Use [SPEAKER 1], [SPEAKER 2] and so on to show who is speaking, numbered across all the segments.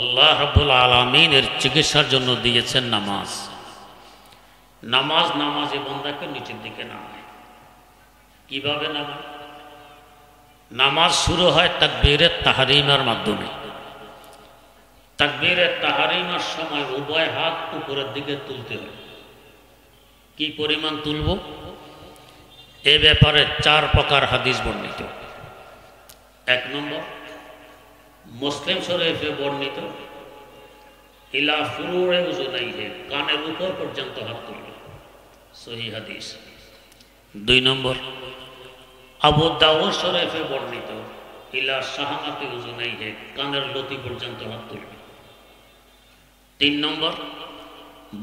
[SPEAKER 1] আল্লাহ রাব্বুল আলামিনের চিকিৎসার জন্য দিয়েছেন নামাজ। নামাজে বান্দাকে নিচের দিকে নামায়। কিভাবে নামায়? নামাজ শুরু হয় তাকবীরে তাহরিমের মাধ্যমে। তাকবীরে তাহরিমের সময় উভয় হাত উপরের দিকে তুলতে হয়। কি পরিমাণ তুলব? এ ব্যাপারে 4 প্রকার হাদিস বর্ণিত। 1 নম্বর, মুসলিম শরীফে বর্ণিত ইলা ফুরুরে উযুনাইহি, কানের উপর পর্যন্ত হাত তুলবে, সহিহ হাদিস। 2 নম্বর, আবু দাউদ শরীফে বর্ণিত ইলা শাহামাতি উযুনাইহি, কানের লতি পর্যন্ত হাত তুলবে। 3 নম্বর,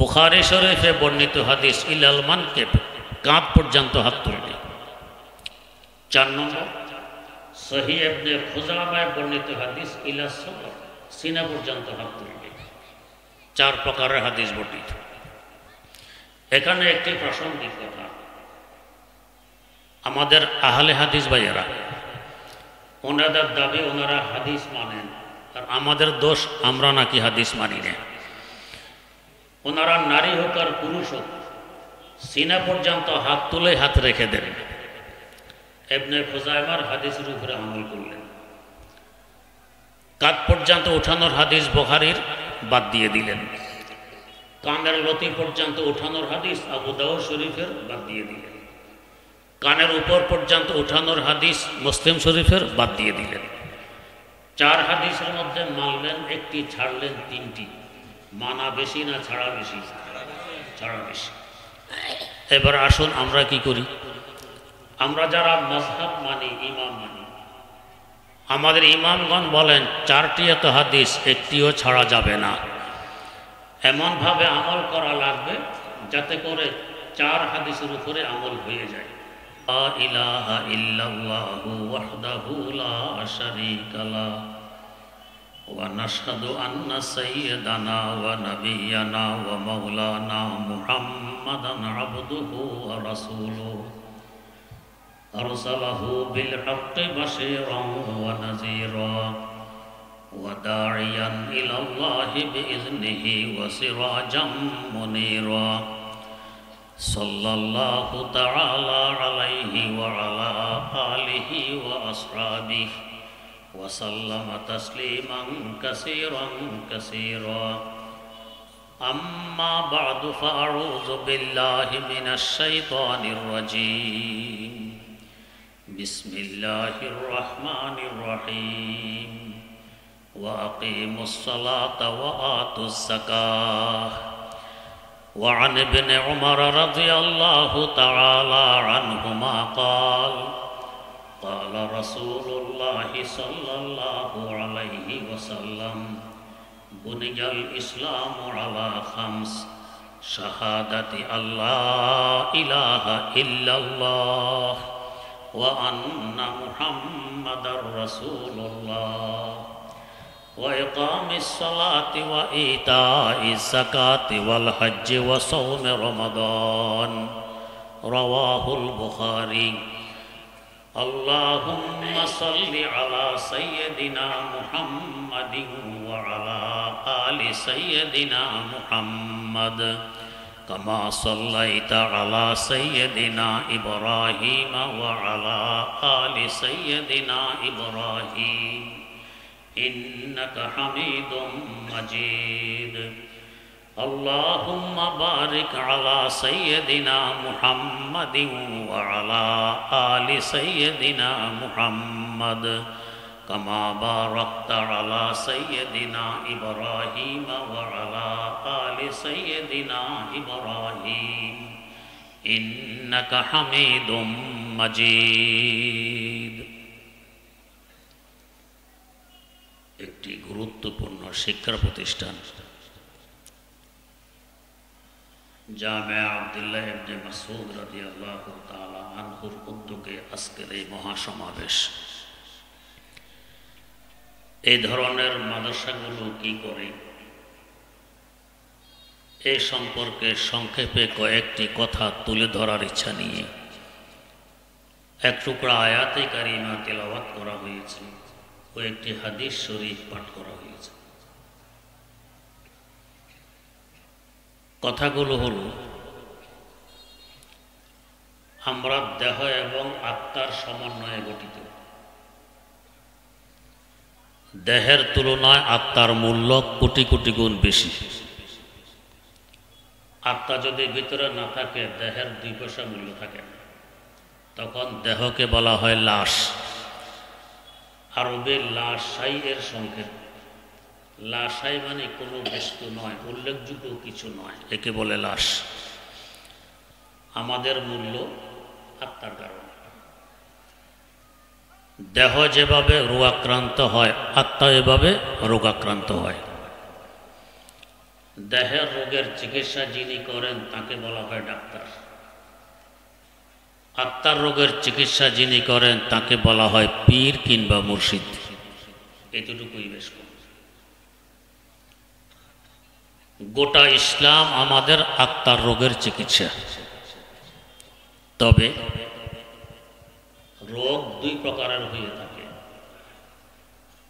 [SPEAKER 1] বুখারী শরীফে বর্ণিত হাদিস ইলাল মানকিব, কাঁধ পর্যন্ত হাত তুলবে। 4 নম্বর, সহিহ ইবনে খুজামায় বর্ণিত হাদিস ইলা সাদর, সিনা পর্যন্ত হাত তুলবে। 4 প্রকারের হাদিস বর্ণিত। এখানে একটি প্রাসঙ্গিক কথা, আমাদের আহলে হাদিস ভাইয়েরা, ওনাদের দাবি ওনারা হাদিস মানেন, আর আমাদের দোষ আমরা নাকি হাদিস মানি না। ওনারা নারী হোক আর পুরুষ হোক সিনা পর্যন্ত হাত তুলে হাত রেখে দেন। ইবনে খুজাইমার হাদিসের উপরে আমল করলেন। কাঁধ পর্যন্ত উঠানোর হাদিস বুখারীর বাদ দিয়ে দিলেন। কানের লতি পর্যন্ত উঠানোর হাদিস আবু দাউদ শরীফের বাদ দিয়ে দিলেন। কানের উপর পর্যন্ত উঠানোর হাদিস মুসলিম শরীফের বাদ দিয়ে দিলেন। 4 হাদিসের মধ্যে মানলেন একটি, ছাড়লেন 3টি। মানা বেশি না ছাড়া বেশি? ছাড়া বেশি। এবার আসুন আমরা কি করি? আমরা যারা মাযহাব মানি, ইমাম মানি, আমাদের ইমামগণ বলেন 4টি এত হাদিস একটিও ছাড়া যাবে না। এমনভাবে আমল করা লাগবে যাতে করে 4 হাদিসের উপরে আমল হয়ে যায়। লা ইলাহা ইল্লাল্লাহু ওয়াহদাহু লা শারীকা লাহু ওয়া নাশহাদু আন্না সাইয়্যিদানা ওয়া নাবিয়্যানা ওয়া মাওলানা মুহাম্মাদান আবদুহু ওয়া রাসূলুহু আরসালাহু বিল হাক্কি বাশীরান ওয়া নাযীরা ওয়া দা'iয়ান ইলাল্লাহি বিইযনিহি ওয়া সিরাজাম মুনীরা সাল্লাল্লাহু তাআলা আলাইহি ওয়া আলা আলিহি ওয়া আসহাবিহি ওয়া সাল্লামা তাসলিমান কাসীরান কাসীরা। আম্মা বা'দু ফাআউযু বিল্লাহি মিনাশ শাইতানির রাজীম। বিসমিল্লাহির রাহমানির রহিম। ওয়া আকিমুস সালাতা ওয়া আতুজ যাকাহ। وعن ابن عمر رضي الله تعالى عنهما قال قال رسول الله صلى الله عليه وسلم بني الإسلام على 5: شهادة أن لا إله إلا الله وأن محمدا رسول الله وإقام الصلاة وإيتاء الزكاة والحج وصوم رمضان. رواه البخاري. اللهم صل على سيدنا محمد وعلى آل سيدنا محمد كما صليت على سيدنا إبراهيم وعلى آل سيدنا إبراهيم إنك حميد مجيد. اللهم بارك على سيدنا محمد وعلى آل سيدنا محمد كما باركت على سيدنا إبراهيم وعلى آل سيدنا إبراهيم إنك حميد مجيد. একটি গুরুত্বপূর্ণ শিক্ষা প্রতিষ্ঠান জামিয়া আব্দুল্লাহ ইবনে মাসউদ রাদিয়াল্লাহু তাআলা আনহুর উদ্যোগে আজকের এই মহাসমাবেশ। এই ধরনের মাদ্রাসাগুলো কি করে এ সম্পর্কে সংক্ষেপে কয়েকটি কথা তুলে ধরার ইচ্ছা নিয়ে এক টুকরা আয়াতে কারিমা তেলাওয়াত করা হয়েছে ও একটি হাদিস শরীফ পাঠ করা হয়েছে। কথাগুলো হলো, আমরা দেহ এবং আত্মার সমন্বয়ে গঠিত। দেহের তুলনায় আত্মার মূল্য কোটি কোটি গুণ বেশি। আত্মা যদি ভিতরে না থাকে, দেহের 2 পয়সা মূল্য থাকে না। তখন দেহকে বলা হয় লাশ। আরবে লাশাই এর সংক্ষেপ। লাশাই মানে কোনো বস্তু নয়, উল্লেখযোগ্য কিছু নয়, একে বলে লাশ। আমাদের মূল্য আত্মার কারণে। দেহ যেভাবে রোগাক্রান্ত হয়, আত্মা এভাবে রোগাক্রান্ত হয়। দেহের রোগের চিকিৎসা যিনি করেন তাকে বলা হয় ডাক্তার। আত্মার রোগের চিকিৎসা যিনি করেন তাকে বলা হয় পীর কিংবা মুর্শিদ। এতটুকুই বেশ কম। গোটা ইসলাম আমাদের আত্মার রোগের চিকিৎসা। তবে রোগ 2 প্রকারের হয়ে থাকে।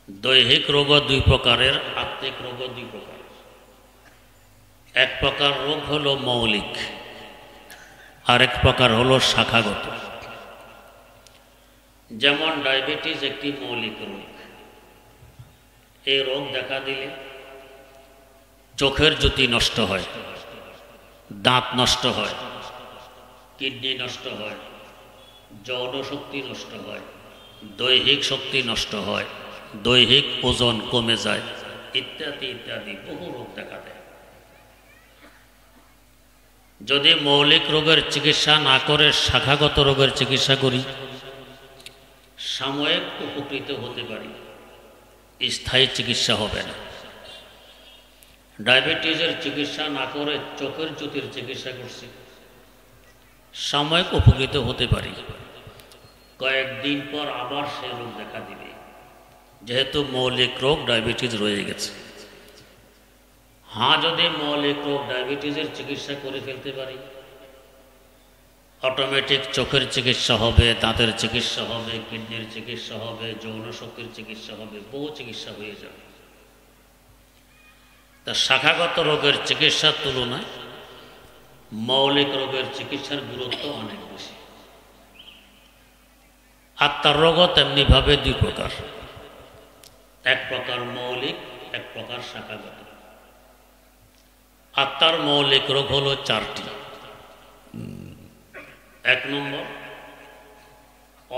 [SPEAKER 1] দৈহিক রোগও 2 প্রকারের, আত্মিক রোগও 2 প্রকারের। এক প্রকার রোগ হলো মৌলিক, আরেক প্রকার হলো শাখাগত। যেমন ডায়াবেটিস একটি মৌলিক রোগ। এই রোগ দেখা দিলে চোখের জ্যোতি নষ্ট হয়, দাঁত নষ্ট হয়, কিডনি নষ্ট হয়, যৌন শক্তি নষ্ট হয়, দৈহিক শক্তি নষ্ট হয়, দৈহিক ওজন কমে যায়, ইত্যাদি ইত্যাদি বহু রোগ দেখা দেয়। যদি মৌলিক রোগের চিকিৎসা না করে শাখাগত রোগের চিকিৎসা করি, সাময়িক উপকৃত হতে পারি, স্থায়ী চিকিৎসা হবে না। ডায়াবেটিসের চিকিৎসা না করে চোখের জ্যোতির চিকিৎসা করছি, সাময়িক উপকৃত হতে পারি, কয়েকদিন পর আবার সেই রোগ দেখা দিবে, যেহেতু মৌলিক রোগ ডায়াবেটিস রয়ে গেছে। হ্যাঁ, যদি মৌলিক রোগ ডায়াবেটিসের চিকিৎসা করে ফেলতে পারি, অটোমেটিক চোখের চিকিৎসা হবে, দাঁতের চিকিৎসা হবে, কিডনির চিকিৎসা হবে, যৌন শক্তির চিকিৎসা হবে, বহু চিকিৎসা হয়ে যাবে। তা শাখাগত রোগের চিকিৎসার তুলনায় মৌলিক রোগের চিকিৎসার গুরুত্ব অনেক বেশি। আত্মার রোগও তেমনিভাবে 2 প্রকার। এক প্রকার মৌলিক, এক প্রকার শাখাগত। আত্মার মৌলিক রোগ হলো 4টি। 1 নম্বর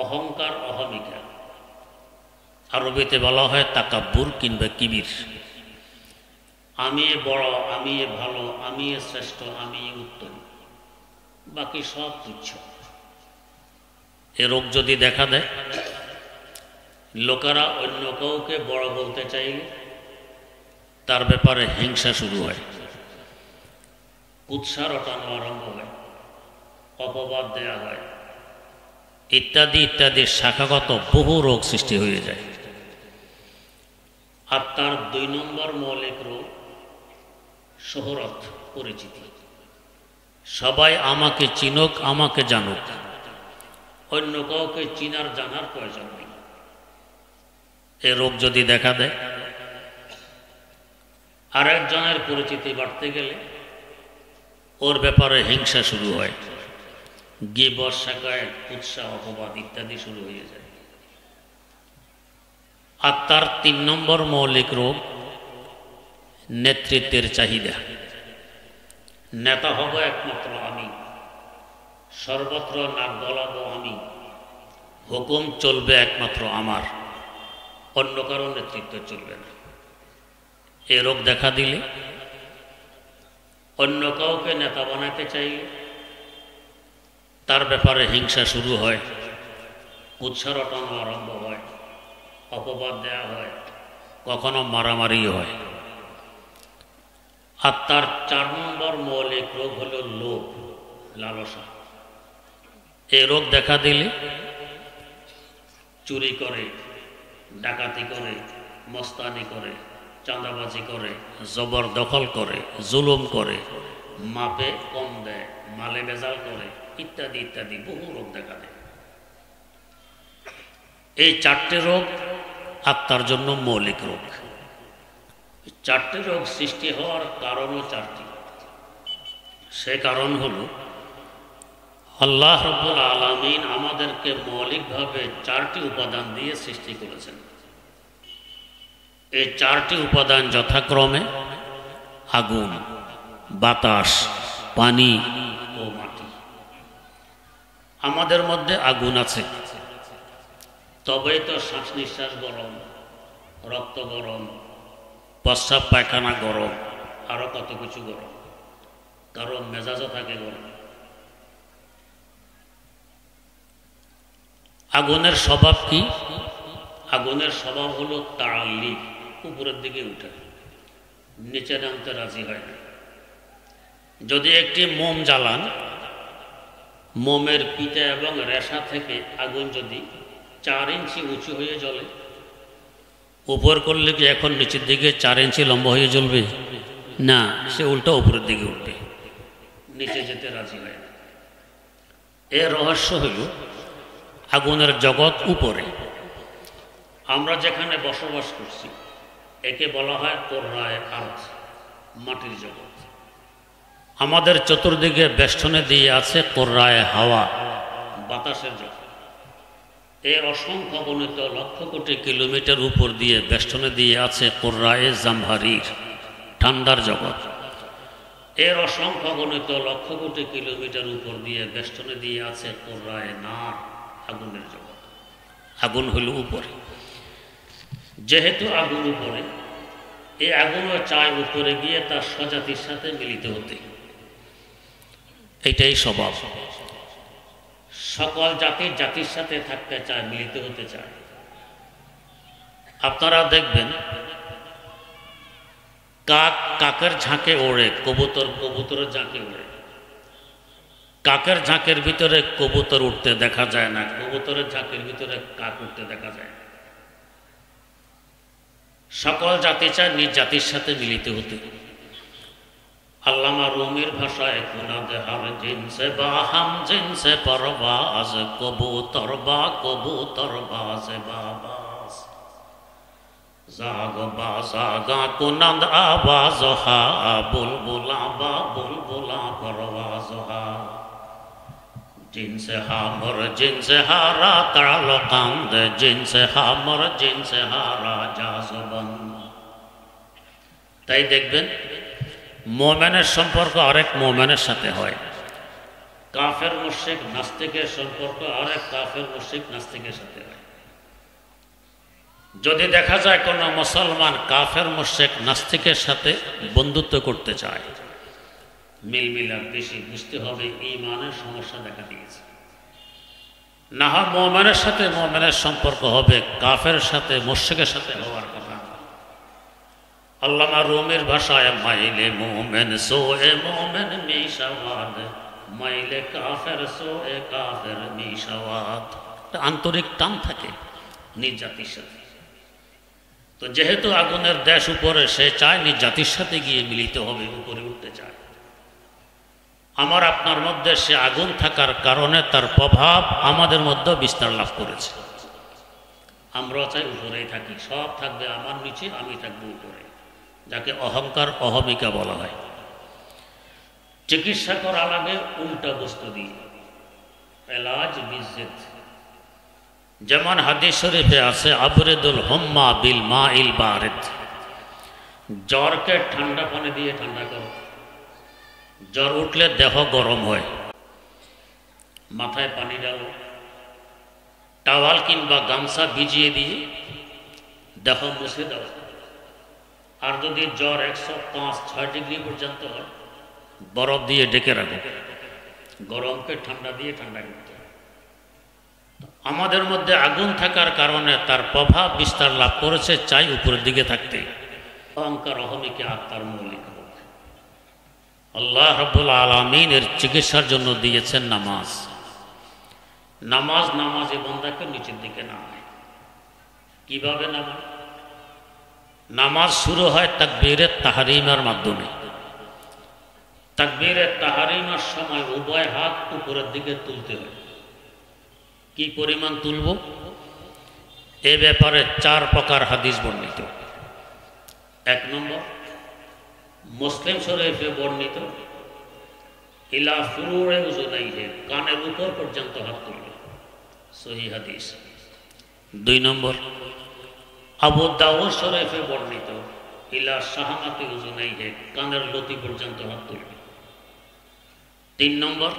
[SPEAKER 1] অহংকার, অহমিকা। আরবিতে বলা হয় তাকাব্বুর কিংবা কিবির। আমি বড়, আমি ভালো, আমি শ্রেষ্ঠ, আমি উত্তম, বাকি সব তুচ্ছ। এ রোগ যদি দেখা দেয়, লোকেরা অন্য কাউকে বড় বলতে চাইলে তার ব্যাপারে হিংসা শুরু হয়, কুৎসা রটানো আরম্ভ হয়, অপবাদ দেয়া হয়, ইত্যাদি ইত্যাদি শাখাগত বহু রোগ সৃষ্টি হয়ে যায়। আত্মার 2 নম্বর মৌলিক রোগ শোহরত, পরিচিতি। সবাই আমাকে চিনুক, আমাকে জানুক, অন্য কাউকে চিনার জানার প্রয়োজন নেই। এ রোগ যদি দেখা দেয়, আরেকজনের পরিচিতি বাড়তে গেলে ওর ব্যাপারে হিংসা শুরু হয়, গীবত, শিকায়েত, কুৎসা, অপবাদ ইত্যাদি শুরু হয়ে যায়। আত্মার 3 নম্বর মৌলিক রোগ নেতৃত্বের চাহিদা। নেতা হব একমাত্র আমি, সর্বত্র নাক গলাবো আমি, হুকুম চলবে একমাত্র আমার, অন্য কারো নেতৃত্ব চলবে না। এ রোগ দেখা দিলে অন্য কাউকে নেতা বানাতে চাইলে তার ব্যাপারে হিংসা শুরু হয়, কুৎসা রটানো আরম্ভ হয়, অপবাদ দেয়া হয়, কখনো মারামারি হয়। আত্মার 4 নম্বর মৌলিক রোগ হলো লোভ, লালসা। এই রোগ দেখা দিলে চুরি করে, ডাকাতি করে, মস্তানি করে, চাঁদাবাজি করে, জবরদখল করে, জুলুম করে, মাপে কম দেয়, মালে ভেজাল করে, ইত্যাদি ইত্যাদি বহু রোগ দেখা দেয়। এই 4টে রোগ আত্মার জন্য মৌলিক রোগ। 4টে রোগ সৃষ্টি হওয়ার কারণও 4টি। সে কারণ হলো আল্লাহ রাব্বুল আলামিন আমাদেরকে মৌলিকভাবে 4টি উপাদান দিয়ে সৃষ্টি করেছেন। এই 4টি উপাদান যথাক্রমে আগুন, বাতাস, পানি ও মাটি। আমাদের মধ্যে আগুন আছে, তবেই তো শ্বাস নিঃশ্বাস গরম, রক্ত গরম, প্রস্রাব পায়খানা গরম, আরো কত কিছু গরম, কারণ মেজাজও থাকে গরম। আগুনের স্বভাব কি? আগুনের স্বভাব হলো তাড়াল্লি, উপরের দিকে উঠে, নিচে নামতে রাজি হয় না। যদি একটি মোম জ্বালান, মোমের পিঠে এবং রেশা থেকে আগুন যদি 4 ইঞ্চি উঁচু হয়ে জ্বলে, উপর করলে কি এখন নিচের দিকে 4 ইঞ্চি লম্বা হয়ে জ্বলবে? না, সে উল্টো উপরের দিকে উঠবে, নিচে যেতে রাজি হয় না। এর রহস্য হল আগুনের জগৎ উপরে, আমরা যেখানে বসবাস করছি একে বলা হয় কোররায়ে আরদ, মাটির জগৎ। আমাদের চতুর্দিকে বেষ্টনে দিয়ে আছে কোররায়ে হাওয়া, বাতাসের জগৎ। এর অসংখ্য গণিত লক্ষ কোটি কিলোমিটার উপর দিয়ে বেষ্টনে দিয়ে আছে কোররায়ে জামহারির, ঠান্ডার জগৎ। এর অসংখ্য গণিত লক্ষ কোটি কিলোমিটার উপর দিয়ে বেষ্টনে দিয়ে আছে কোররায়ে নার, আগুনের জগৎ। আগুন হলো উপরে। যেহেতু আগুন উপরে, এই আগুনও চায় উপরে গিয়ে তার স্বজাতির সাথে মিলিত হতে। এটাই স্বভাব। সকল জাতির সাথে থাকতে চায়, মিলিত হতে চায়। আপনারা দেখবেন কাক কাকের ঝাঁকে ওড়ে, কবুতর কবুতরের ঝাঁকে ওড়ে। কাকের ঝাঁকের ভিতরে কবুতর উঠতে দেখা যায় না, কবুতরের ঝাঁকের ভিতরে কাক উঠতে দেখা যায় না। সকল জাতি চায় নিজ জাতির সাথে মিলিত হতে। আল্লামা রুমির ভাষায় কুনাদে হার জিনসে বা হাম জিনসে পরবাজ, কবুতর বাজ বাবাস, জাগ বা জাগা কুনাদ আওয়াজ হা, বুলবুলা বা বুলবুলা পরওয়াজ হা। জিনসে হামর জিনসে হারা তাড়ালো কান্দ, জিনসে হামর জিনসে হারা জাজবন। তাই দেখবেন মোমেনের সম্পর্ক আরেক মোমেনের সাথে হয়, কাফের মুশরিক নাস্তিকের সম্পর্ক আরেক কাফের মুশরিক নাস্তিকের সাথে হয়। যদি দেখা যায় কোনো মুসলমান কাফের মুশরিক নাস্তিকের সাথে বন্ধুত্ব করতে চায়, মিলমিলাপ বেশি, বুঝতে হবে ঈমানের সমস্যা দেখা দিয়েছে। না হয় মুমিনের সাথে মুমিনের সম্পর্ক হবে, কাফের সাথে মুশরিকের সাথে হওয়ার কথা। আল্লামা রুমির ভাষায় মাইলে মুমিন সোয়ে মুমিন মিশাওয়াদ, মাইলে কাফের সোয়ে কাফের মিশাওয়াদ। আন্তরিক টান থাকে নিজ জাতির সাথে। তো যেহেতু আগুনের দেশ উপরে, সে চায় নিজ জাতির সাথে গিয়ে মিলিত হবে, উপরে উঠতে চায়। আমার আপনার মধ্যে সে আগুন থাকার কারণে তার প্রভাব আমাদের মধ্যে বিস্তার লাভ করেছে। আমরাও চাই উপরেই থাকি, সব থাকবে আমার নিচে, আমি থাকবো উপরে, যাকে অহংকার অহমিকা বলা হয়। চিকিৎসা করা লাগে উল্টা বস্তু দিয়ে, এলাজ বিজ্জত। যেমন হাদিস শরীফে আছে আবরেদুল হুম্মা বিল মাইল বারিদ, জ্বরকে ঠান্ডা পানি দিয়ে ঠান্ডা করো। জ্বর উঠলে দেহ গরম হয়, মাথায় পানি ডালো, টাওয়াল কিংবা গামছা ভিজিয়ে দিয়ে দেহ মুছে দাও। আর যদি জ্বর 105-6 ডিগ্রি পর্যন্ত হয়, বরফ দিয়ে ডেকে রাখো, গরমকে ঠান্ডা দিয়ে ঠান্ডা করতে হয়। আমাদের মধ্যে আগুন থাকার কারণে তার প্রভাব বিস্তার লাভ করেছে, চাই উপরের দিকে থাকতে। অহংকার অহমিকা আত্মার মৌলিক। আল্লাহ রাব্বুল আলামিন এর চিকিৎসার জন্য দিয়েছেন নামাজ। নামাজে বান্দাকে নিচের দিকে নামায়। কিভাবে নামায়? নামাজ শুরু হয় তাকবীরে তাহরিমের মাধ্যমে। তাকবীরে তাহরিমের সময় উভয় হাত উপরের দিকে তুলতে হয়। কি পরিমাণ তুলব? এ ব্যাপারে 4 প্রকার হাদিস বর্ণিত। 1 নম্বর, মুসলিম শরীফে বর্ণিত ইলা ফুরুরে উযুনাইহি, কানের উপর পর্যন্ত হাত তুলবে, সহিহ হাদিস। 2 নম্বর, আবু দাউদ শরীফে বর্ণিত ইলা শাহামাতি উযুনাইহি, কানের লতি পর্যন্ত হাত তুলবে। 3 নম্বর,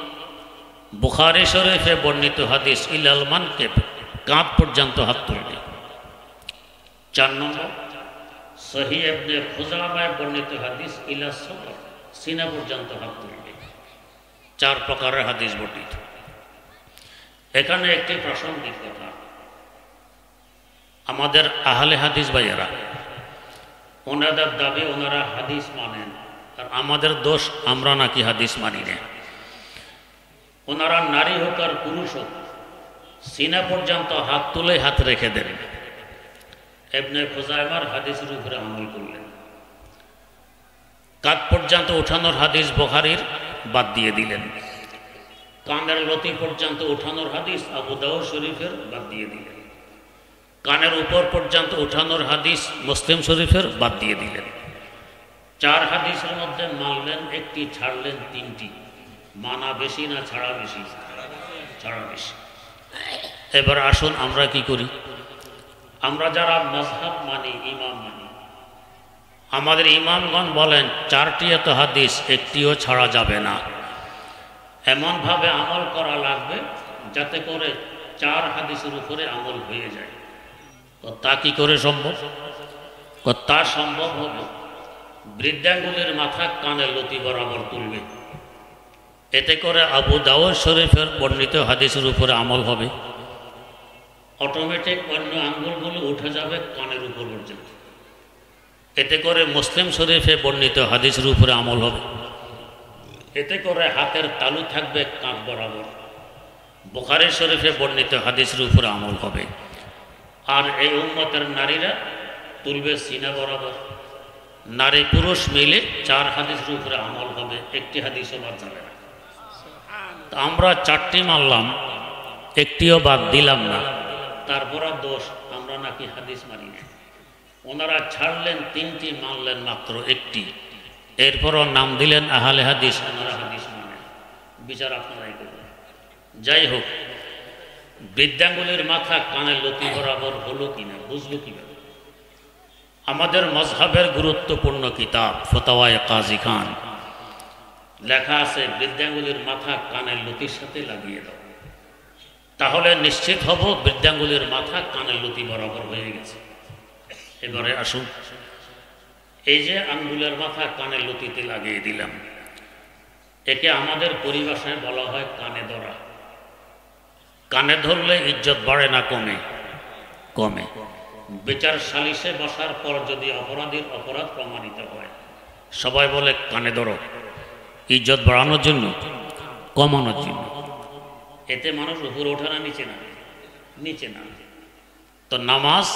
[SPEAKER 1] বুখারী শরীফে বর্ণিত হাদিস ইলাল মানকিব, কাঁধ পর্যন্ত হাত তুলবে। 4 নম্বর, সহিহ ইবনে খুজামায় বর্ণিত হাদিস ইলা সদর, সিনা পর্যন্ত হাত তুলবে। 4 প্রকারের হাদিস বর্ণিত। এখানে একটি প্রাসঙ্গিক কথা, আমাদের আহলে হাদিস ভাইয়েরা, ওনাদের দাবি ওনারা হাদিস মানেন, আর আমাদের দোষ আমরা নাকি হাদিস মানি না। ওনারা নারী হোক আর পুরুষ হোক সিনা পর্যন্ত হাত তুলে হাত রেখে দেন। ইবনে খুজাইমার হাদিসের উপরে আমল করলেন। কাঁধ পর্যন্ত উঠানোর হাদিস বুখারীর বাদ দিয়ে দিলেন। কানের লতি পর্যন্ত উঠানোর হাদিস আবু দাউদ শরীফের বাদ দিয়ে দিলেন। কানের উপর পর্যন্ত উঠানোর হাদিস মুসলিম শরীফের বাদ দিয়ে দিলেন। 4 হাদিসের মধ্যে মানলেন একটি, ছাড়লেন 3টি। মানা বেশি না ছাড়া বেশি? ছাড়া বেশি। এবার আসুন আমরা কি করি? আমরা যারা মাযহাব মানি, ইমাম মানি, আমাদের ইমামগণ বলেন 4টি এত হাদিস একটিও ছাড়া যাবে না। এমনভাবে আমল করা লাগবে যাতে করে 4 হাদিসের উপরে আমল হয়ে যায়। তা কি করে সম্ভব? তা সম্ভব হবে বৃদ্ধাঙ্গুলের মাথা কানে লতি বরাবর তুলবে। এতে করে আবু দাউদ শরীফের বর্ণিত হাদিসের উপরে আমল হবে। অটোমেটিক অন্য আঙ্গুলগুলো উঠে যাবে কানের উপর পর্যন্ত। এতে করে মুসলিম শরীফে বর্ণিত হাদিসের উপরে আমল হবে। এতে করে হাতের তালু থাকবে কাঁধ বরাবর। বুখারী শরীফে বর্ণিত হাদিসের উপরে আমল হবে। আর এই উম্মতের নারীরা তুলবে সিনা বরাবর। নারী পুরুষ মিলে 4 হাদিসের উপরে আমল হবে, একটি হাদিসও বাদ যাবে না। আমরা 4টি মানলাম, একটিও বাদ দিলাম না, তারপর দোষ আমরা নাকি হাদিস মানি না। ওনারা ছাড়লেন 3টি, মানলেন মাত্র একটি, এরপরও নাম দিলেন আহলে হাদিস, ওনারা হাদিস মানেন। বিচার আপনারাই করবেন। যাই হোক, বৃদ্ধাঙ্গুলের মাথা কানের লতি বরাবর হলো কিনা বুঝলো কিভাবে? আমাদের মযহাবের গুরুত্বপূর্ণ কিতাব ফতোয়ায়ে কাজী খান লেখা আছে বৃদ্ধাঙ্গুলের মাথা কানের লতির সাথে লাগিয়ে দাও, তাহলে নিশ্চিত হব বৃদ্ধাঙ্গুলের মাথা কানের লতি বরাবর হয়ে গেছে। এবারে আসুন, এই যে আঙ্গুলের মাথা কানের লতিতে লাগিয়ে দিলাম, একে আমাদের পরিভাষায় বলা হয় কানে ধরা। কানে ধরলে ইজ্জত বাড়ে না কমে? কমে। বিচার সালিশে বসার পর যদি অপরাধীর অপরাধ প্রমাণিত হয়, সবাই বলে কানে ধরো, ইজ্জত বাড়ানোর জন্য, কমানোর জন্য। এতে মানুষ উপরে ওঠে না নিচে না? নিচে না। তো নামাজ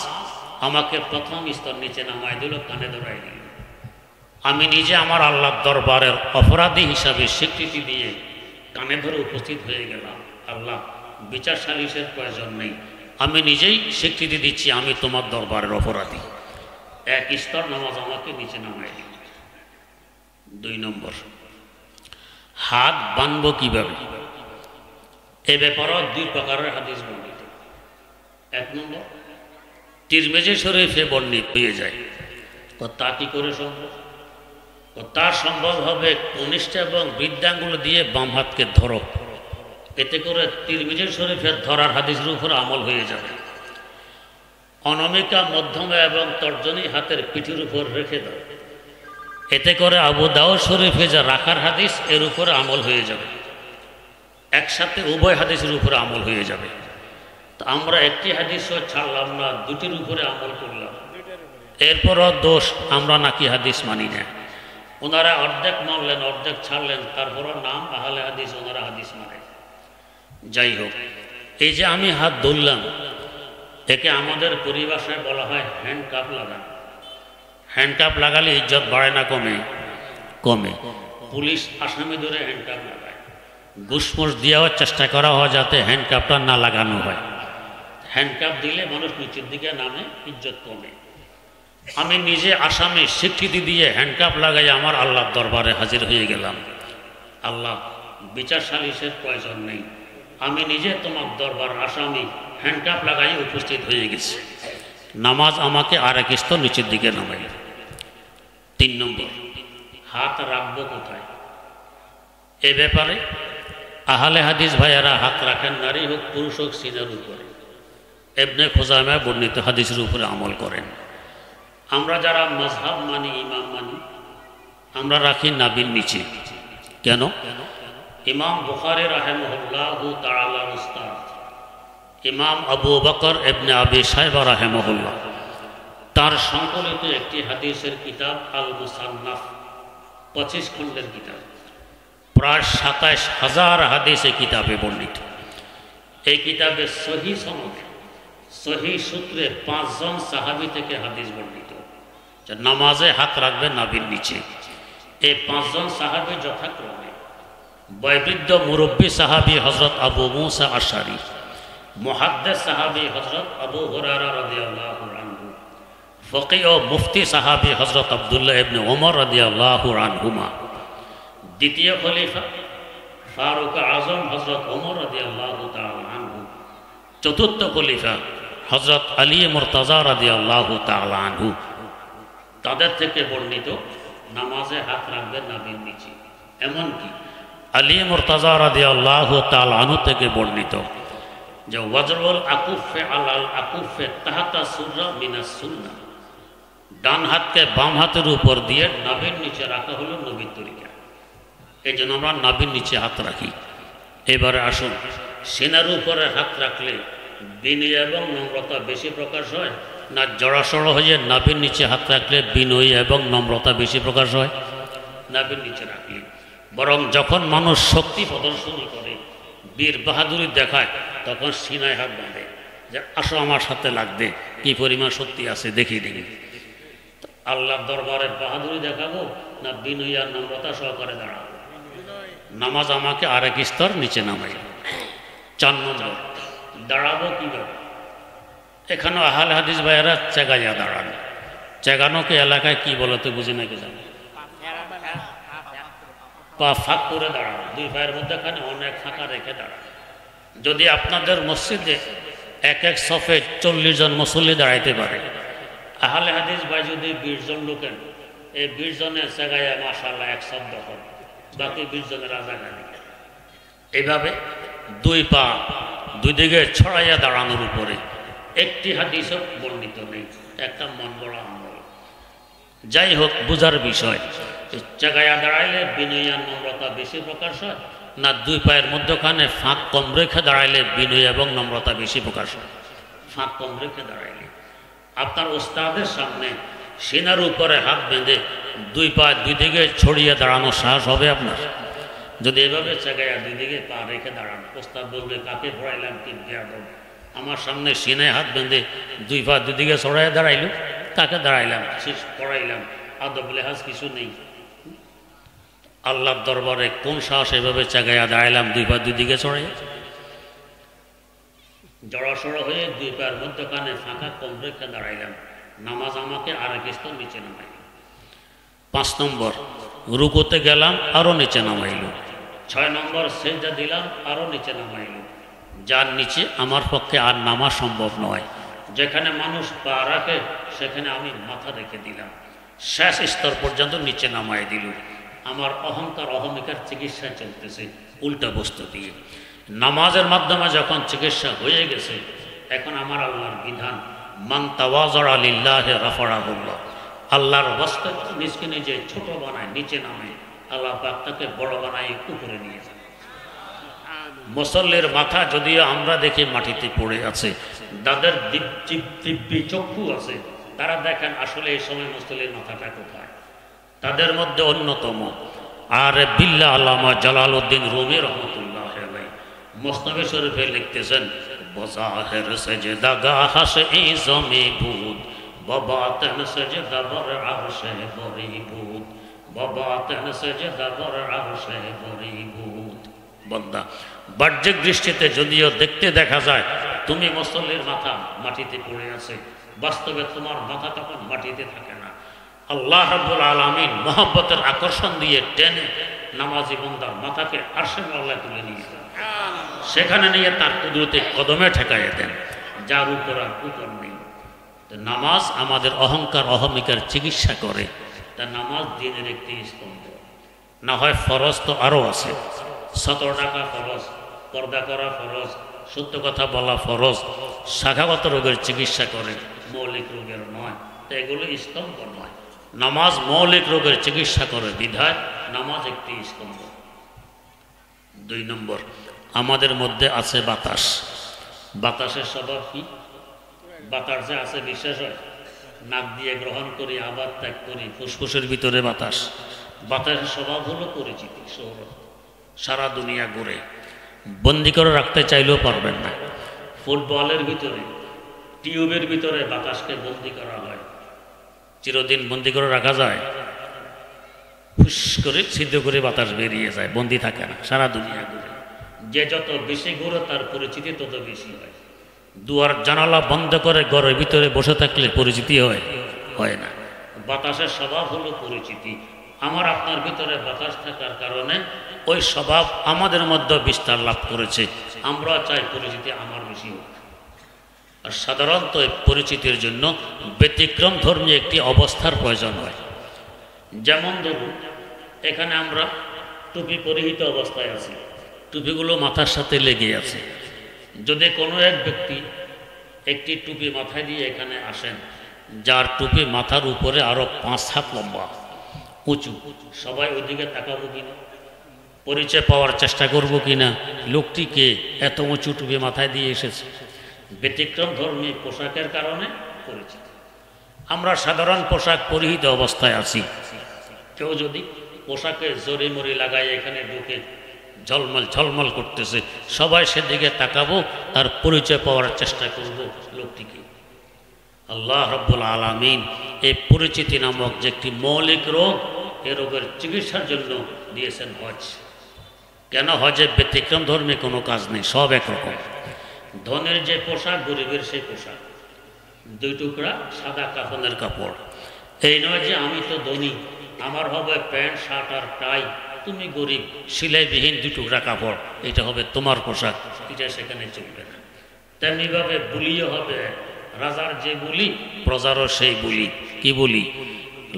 [SPEAKER 1] আমাকে প্রথম স্তর নিচে নামাই দিল, কানে ধরাই দিল। আমি নিজে আমার আল্লাহর দরবারের অপরাধী হিসাবে স্বীকৃতি দিয়ে কানে ধরে উপস্থিত হয়ে গেলাম। আল্লাহ, বিচার সালিশের প্রয়োজন নেই, আমি নিজেই স্বীকৃতি দিচ্ছি আমি তোমার দরবারের অপরাধী। 1 স্তর নামাজ আমাকে নিচে নামাই দিল। 2 নম্বর, হাত বাঁধব কিভাবে? এ ব্যাপারেও 2 প্রকারের হাদিস বর্ণিত। 1 নম্বর, তিরমিজি শরীফে বর্ণিত হয়ে যায়। তা কি করে সম্ভব? তা সম্ভব হবে কনিষ্ঠ এবং বৃদ্ধাঙ্গুল দিয়ে বাম হাতকে ধরো, এতে করে তিরমিজি শরীফের ধরার হাদিসের উপর আমল হয়ে যাবে। অনামিকা, মধ্যমা এবং তর্জনী হাতের পিঠের উপর রেখে দাও, এতে করে আবু দাউদ শরীফে যা রাখার হাদিস এর উপরে আমল হয়ে যাবে। একসাথে উভয় হাদিসের উপরে আমল হয়ে যাবে। তো আমরা একটি হাদিসও ছাড়লাম না, 2টির উপরে আমল করলাম। এরপরও দোষ আমরা নাকি হাদিস মানি না। ওনারা অর্ধেক মানলেন, অর্ধেক ছাড়লেন, তারপরও নাম আহলে হাদিস, ওনারা হাদিস মানে। যাই হোক, এই যে আমি হাত ধরলাম, একে আমাদের পরিভাষায় বলা হয় হ্যান্ডকাপ লাগানো। হ্যান্ডকাপ লাগালে ইজ্জত বাড়ে না কমে? কমে। পুলিশ আসামি ধরে হ্যান্ডকাপ লাগায়, ঘুষমুষ দেওয়ার চেষ্টা করা হয় যাতে হ্যান্ডকাপটা না লাগানো হয়। হ্যান্ডকাপ দিলে মানুষ নিচের দিকে নামে, ইজ্জত কমে। আমি নিজে আসামি স্বীকৃতি দিয়ে হ্যান্ডকাপ লাগাই আমার আল্লাহর দরবারে হাজির হয়ে গেলাম। আল্লাহ, বিচার সালিশের প্রয়োজন নেই, আমি নিজে তোমার দরবার আসামি হ্যান্ডকাপ লাগাই উপস্থিত হয়ে গেছি। নামাজ আমাকে আর এক স্তর নিচের দিকে নামাই। 3 নম্বর, হাত রাখবো কোথায়? এ ব্যাপারে আহলে হাদিস ভাইয়ারা হাত রাখেন, নারী হোক পুরুষ হোক, সিনার উপরে। ইবনে খুজাইমায় বর্ণিত হাদিসের উপরে আমল করেন। আমরা যারা মাযহাব মানি, ইমাম মানি, আমরা রাখি নাভির নিচে। কেন? ইমাম বুখারী রাহিমাহুল্লাহু তাআলা উস্তাদ ইমাম আবু বকর ইবনে আবি শাইবা রাহিমাহুল্লাহ, তার সংকলিত একটি হাদিসের কিতাব আল মুসান্নাফ, 25 খণ্ডের কিতাব, প্রায় 27,000 হাদিসে কিতাবে বর্ণিত। এই কিতাবে সহিহ সনদে, সহিহ সূত্রে 5 জন সাহাবী থেকে হাদিস বর্ণিত যে নামাজে হাত রাখবে নাভির নিচে। এই 5 জন সাহাবী যথাক্রমে বয়োবৃদ্ধ মুরব্বী সাহাবী হযরত আবু মুসা আশআরী, মুহাদ্দিস সাহাবী হযরত আবু হুরায়রা রাদিয়াল্লাহু আনহু, ফকিহ ও মুফতি সাহাবী হযরত আব্দুল্লাহ ইবনে ওমর রাদিয়াল্লাহু আনহুমা, দ্বিতীয় খলিফা ফারুক আজম হযরত ওমর রাদিয়াল্লাহু তাআলা আনহু, চতুর্থ খলিফা হযরত আলী মুর্তজা রাদিয়াল্লাহু তাআলা আনহু, তাদের থেকে বর্ণিত নামাজে হাত রাখবেন নাভির নিচে। এমনকি আলী মুর্তজা রাদিয়াল্লাহু তাআলা আনহু থেকে বর্ণিত যে ওয়াজরুল আকুফে আলাল আকুফে তাহাতা সুররা মিনাস সুন্নাহ, ডান হাতকে বাম হাতের উপর দিয়ে নাভির নিচে রাখা হলো নবীর তরিকা। এই জন্য আমরা নাভির নিচে হাত রাখি। এবারে আসুন, সিনার উপরে হাত রাখলে বিনয় এবং নম্রতা বেশি প্রকাশ হয়, না জড়াসড় হয়ে নাভির নিচে হাত রাখলে বিনয় এবং নম্রতা বেশি প্রকাশ হয়? নাভির নিচে রাখলে। বরং যখন মানুষ শক্তি প্রদর্শন করে, বীর বাহাদুরি দেখায়, তখন সিনায় হাত বাঁধে যে আসো আমার সাথে লাগবে, কি পরিমাণ শক্তি আছে দেখি দেখি। আল্লাহর দরবারে বাহাদুরি দেখাবো না বিনয় আর নম্রতা সহকারে দাঁড়াবো? নামাজ আমাকে আরেক স্তর নিচে নামাই। 4 নম্বর, দাঁড়াবো কিভাবে? এখানে আহলে হাদিস ভাইয়েরা চেগাইয়া দাঁড়ান। চেগানোকে এলাকায় কি বলে তো বুঝি নাকি জানো? পা ফাঁক করে দাঁড়ানো, 2 পায়ের মধ্যেখানে অনেক ফাঁকা রেখে দাঁড়ানো। যদি আপনাদের মসজিদে এক এক সফে 40 জন মুসল্লি দাঁড়াইতে পারে, আহলে হাদিস ভাই যদি 20 জন ঢোকেন, এই 20 জনের চেগাইয়া মাশাআল্লাহ 1 শব্দ হবে, বাকি 20 জনের আজাগানি। এইভাবে 2 পা 2 দিকে ছড়াইয়া দাঁড়ানোর উপরে একটি হাদিসও বর্ণিত নেই। একটা মন গড়া আমল। যাই হোক, বুঝার বিষয়, জায়গায় দাঁড়াইলে বিনয় আর নম্রতা বেশি প্রকাশ হয়, না 2 পায়ের মধ্যখানে ফাঁক কম রেখে দাঁড়াইলে বিনয় এবং নম্রতা বেশি প্রকাশ হয়? ফাঁক কম রেখে দাঁড়াইলে। আপনার ওস্তাদের সামনে সিনার উপরে হাত বেঁধে 2 পা 2 দিকে ছড়িয়ে দাঁড়ানোর সাহস হবে আপনার? যদি এভাবে জায়গায় 2 দিকে পা রেখে দাঁড়ান, ওস্তাদ বলবে কাকে পড়াইলাম, কি বেয়াদব, আমার সামনে সিনায় হাত বেঁধে 2 পা 2 দিকে ছড়াইয়া দাঁড়াইল, কাকে দাঁড়াইলাম, পড়াইলাম, আদব লেহাজ কিছু নেই। আল্লাহর দরবারে কোন সাহস এভাবে চাগাইয়া দাঁড়াইলাম 2 পা 2 দিকে ছড়াইয়া? জড়াসড় হয়ে 2 পায়ের মধ্যখানে ফাঁকা কম রেখে দাঁড়াইলাম, নামাজ আমাকে আরেক স্তর নিচে নামাইল। 5 নম্বর, রুকুতে গেলাম, আরও নিচে নামাইল। 6 নম্বর, সেজদা দিলাম, আরও নিচে নামাইল। যার নিচে আমার পক্ষে আর নামা সম্ভব নয়। যেখানে মানুষ পা রাখে সেখানে আমি মাথা রেখে দিলাম, শেষ স্তর পর্যন্ত নিচে নামাই দিল। আমার অহংকার অহমিকার চিকিৎসা চলতেছে উল্টা বস্তু দিয়ে। নামাজের মাধ্যমে যখন চিকিৎসা হয়ে গেছে, এখন আমার আল্লাহর বিধান, মান তাওয়াযা লিল্লাহি রাফাআহুল্লাহ, আল্লাহর ওয়াস্তে নিজকে নিজে ছোট বানায়, নিচে নামে, আল্লাহ পাক তাকে বড় বানায় উপরে নিয়ে যায়। মুসল্লির মাথা যদিও আমরা দেখি মাটিতে পড়ে আছে, যাদের দিব্যি চক্ষু আছে তারা দেখেন আসলে এই সময় মুসল্লির মাথাটা কোথায়। তাদের মধ্যে অন্যতম আর বিল্লাহ আল্লামা জালালউদ্দিন রুমি রহমতুল্লাহ আলাইহি মুসনাদ শরীফে লিখতেছেন, বজাহের সেজদা গাহাস এই জমি ভূত, বাবাতেন সেজদা বর আরশে বরিভূত, বাবাতেন সেজদা বর আরশে বরিভূত। বান্দা, বাহ্যিক দৃষ্টিতে যদিও দেখতে দেখা যায় তুমি মুসল্লির মাথা মাটিতে পড়ে আছে, বাস্তবে তোমার মাথা তখন মাটিতে থাকে না। আল্লাহ রাব্বুল আলামিন মহব্বতের আকর্ষণ দিয়ে টেনে নামাজি বান্দার মাথাকে আরশের আল্লাহ তুলে নিয়ে যান, সেখানে নিয়ে তার কুদরতে কদমে ঠেকাইয়ে দেন, যার উপর আর উপর নেই। নামাজ আমাদের অহংকার অহমিকার চিকিৎসা করে। তা নামাজ দিনের একটি স্তম্ভ, না হয় ফরজ তো আরও আছে, 17 টাকা ফরজ, পর্দা করা ফরজ, সত্য কথা বলা ফরজ, শাখাগত রোগের চিকিৎসা করে, মৌলিক রোগের নয়। তো এগুলো স্তম্ভ নয়। নামাজ মৌলিক রোগের চিকিৎসা করে বিধায় নামাজ একটি স্তম্ভ। 2 নম্বর, আমাদের মধ্যে আছে বাতাস। বাতাসের স্বভাব কি? বাতাস যে আছে বিশ্বাস হয়? নাক দিয়ে গ্রহণ করি, আবার ত্যাগ করি, ফুসফুসের ভিতরে বাতাস। বাতাসের স্বভাব হলো পরিচিতি, সৌরভ, সারা দুনিয়া ঘুরে। বন্দি করে রাখতে চাইলেও পারবেন না। ফুটবলের ভিতরে, টিউবের ভিতরে বাতাসকে বন্দি করা হয়। চিরদিন বন্দি করে রাখা যায়? ফুস করে ছিদ্র করে বাতাস বেরিয়ে যায়, বন্দি থাকে না, সারা দুনিয়া ঘুরে। যে যত বেশি ঘুরে তার পরিচিতি তত বেশি হয়। দুয়ার জানালা বন্ধ করে ঘরের ভিতরে বসে থাকলে পরিচিতি হয় না। বাতাসের স্বভাব হলো পরিচিতি। আমার আপনার ভিতরে বাতাস থাকার কারণে ওই স্বভাব আমাদের মধ্যে বিস্তার লাভ করেছে। আমরা চাই পরিচিতি আমার বেশি হোক। আর সাধারণত এই পরিচিতির জন্য ব্যতিক্রম ধর্মী একটি অবস্থার প্রয়োজন হয়। যেমন ধরুন, এখানে আমরা টুপি পরিহিত অবস্থায় আছি, টুপিগুলো মাথার সাথে লেগে আছে। যদি কোনো এক ব্যক্তি একটি টুপি মাথায় দিয়ে এখানে আসেন, যার টুপি মাথার উপরে আরও 5 হাত লম্বা উঁচু, সবাই ওইদিকে তাকাবো কিনা, পরিচয় পাওয়ার চেষ্টা করব কিনা, লোকটিকে এত উঁচু টুপি মাথায় দিয়ে এসেছে। ব্যতিক্রম ধর্মী পোশাকের কারণে পরিচিত। আমরা সাধারণ পোশাক পরিহিত অবস্থায় আছি, কেউ যদি পোশাকে জরিমরি লাগাই এখানে ঢুকে ঝলমল ঝলমল করতেছে, সবাই সেদিকে তাকাবো, তার পরিচয় পাওয়ার চেষ্টা করব লোকটিকে। আল্লাহ রাব্বুল আলামিন এই পরিচিতি নামক যে একটি মৌলিক রোগ, এ রোগের চিকিৎসার জন্য দিয়েছেন হজ। কেন? হজে ব্যতিক্রম ধর্মে কোনো কাজ নেই, সব একরকম। ধনের যে পোশাক, গরিবের সেই পোশাক, 2 টুকরা সাদা কাফনের কাপড়। এই নয় যে আমি তো ধনী, আমার হবে প্যান্ট শার্ট আর টাই, তুমি গরিব, সিলাইবিহীন 2 টুকরা কাপড়, এটা হবে তোমার পোশাক, এটা সেখানে চলবে না। তেমনিভাবে বুলিও হবে, রাজার যে বলি প্রজারও সেই বলি। কি বলি?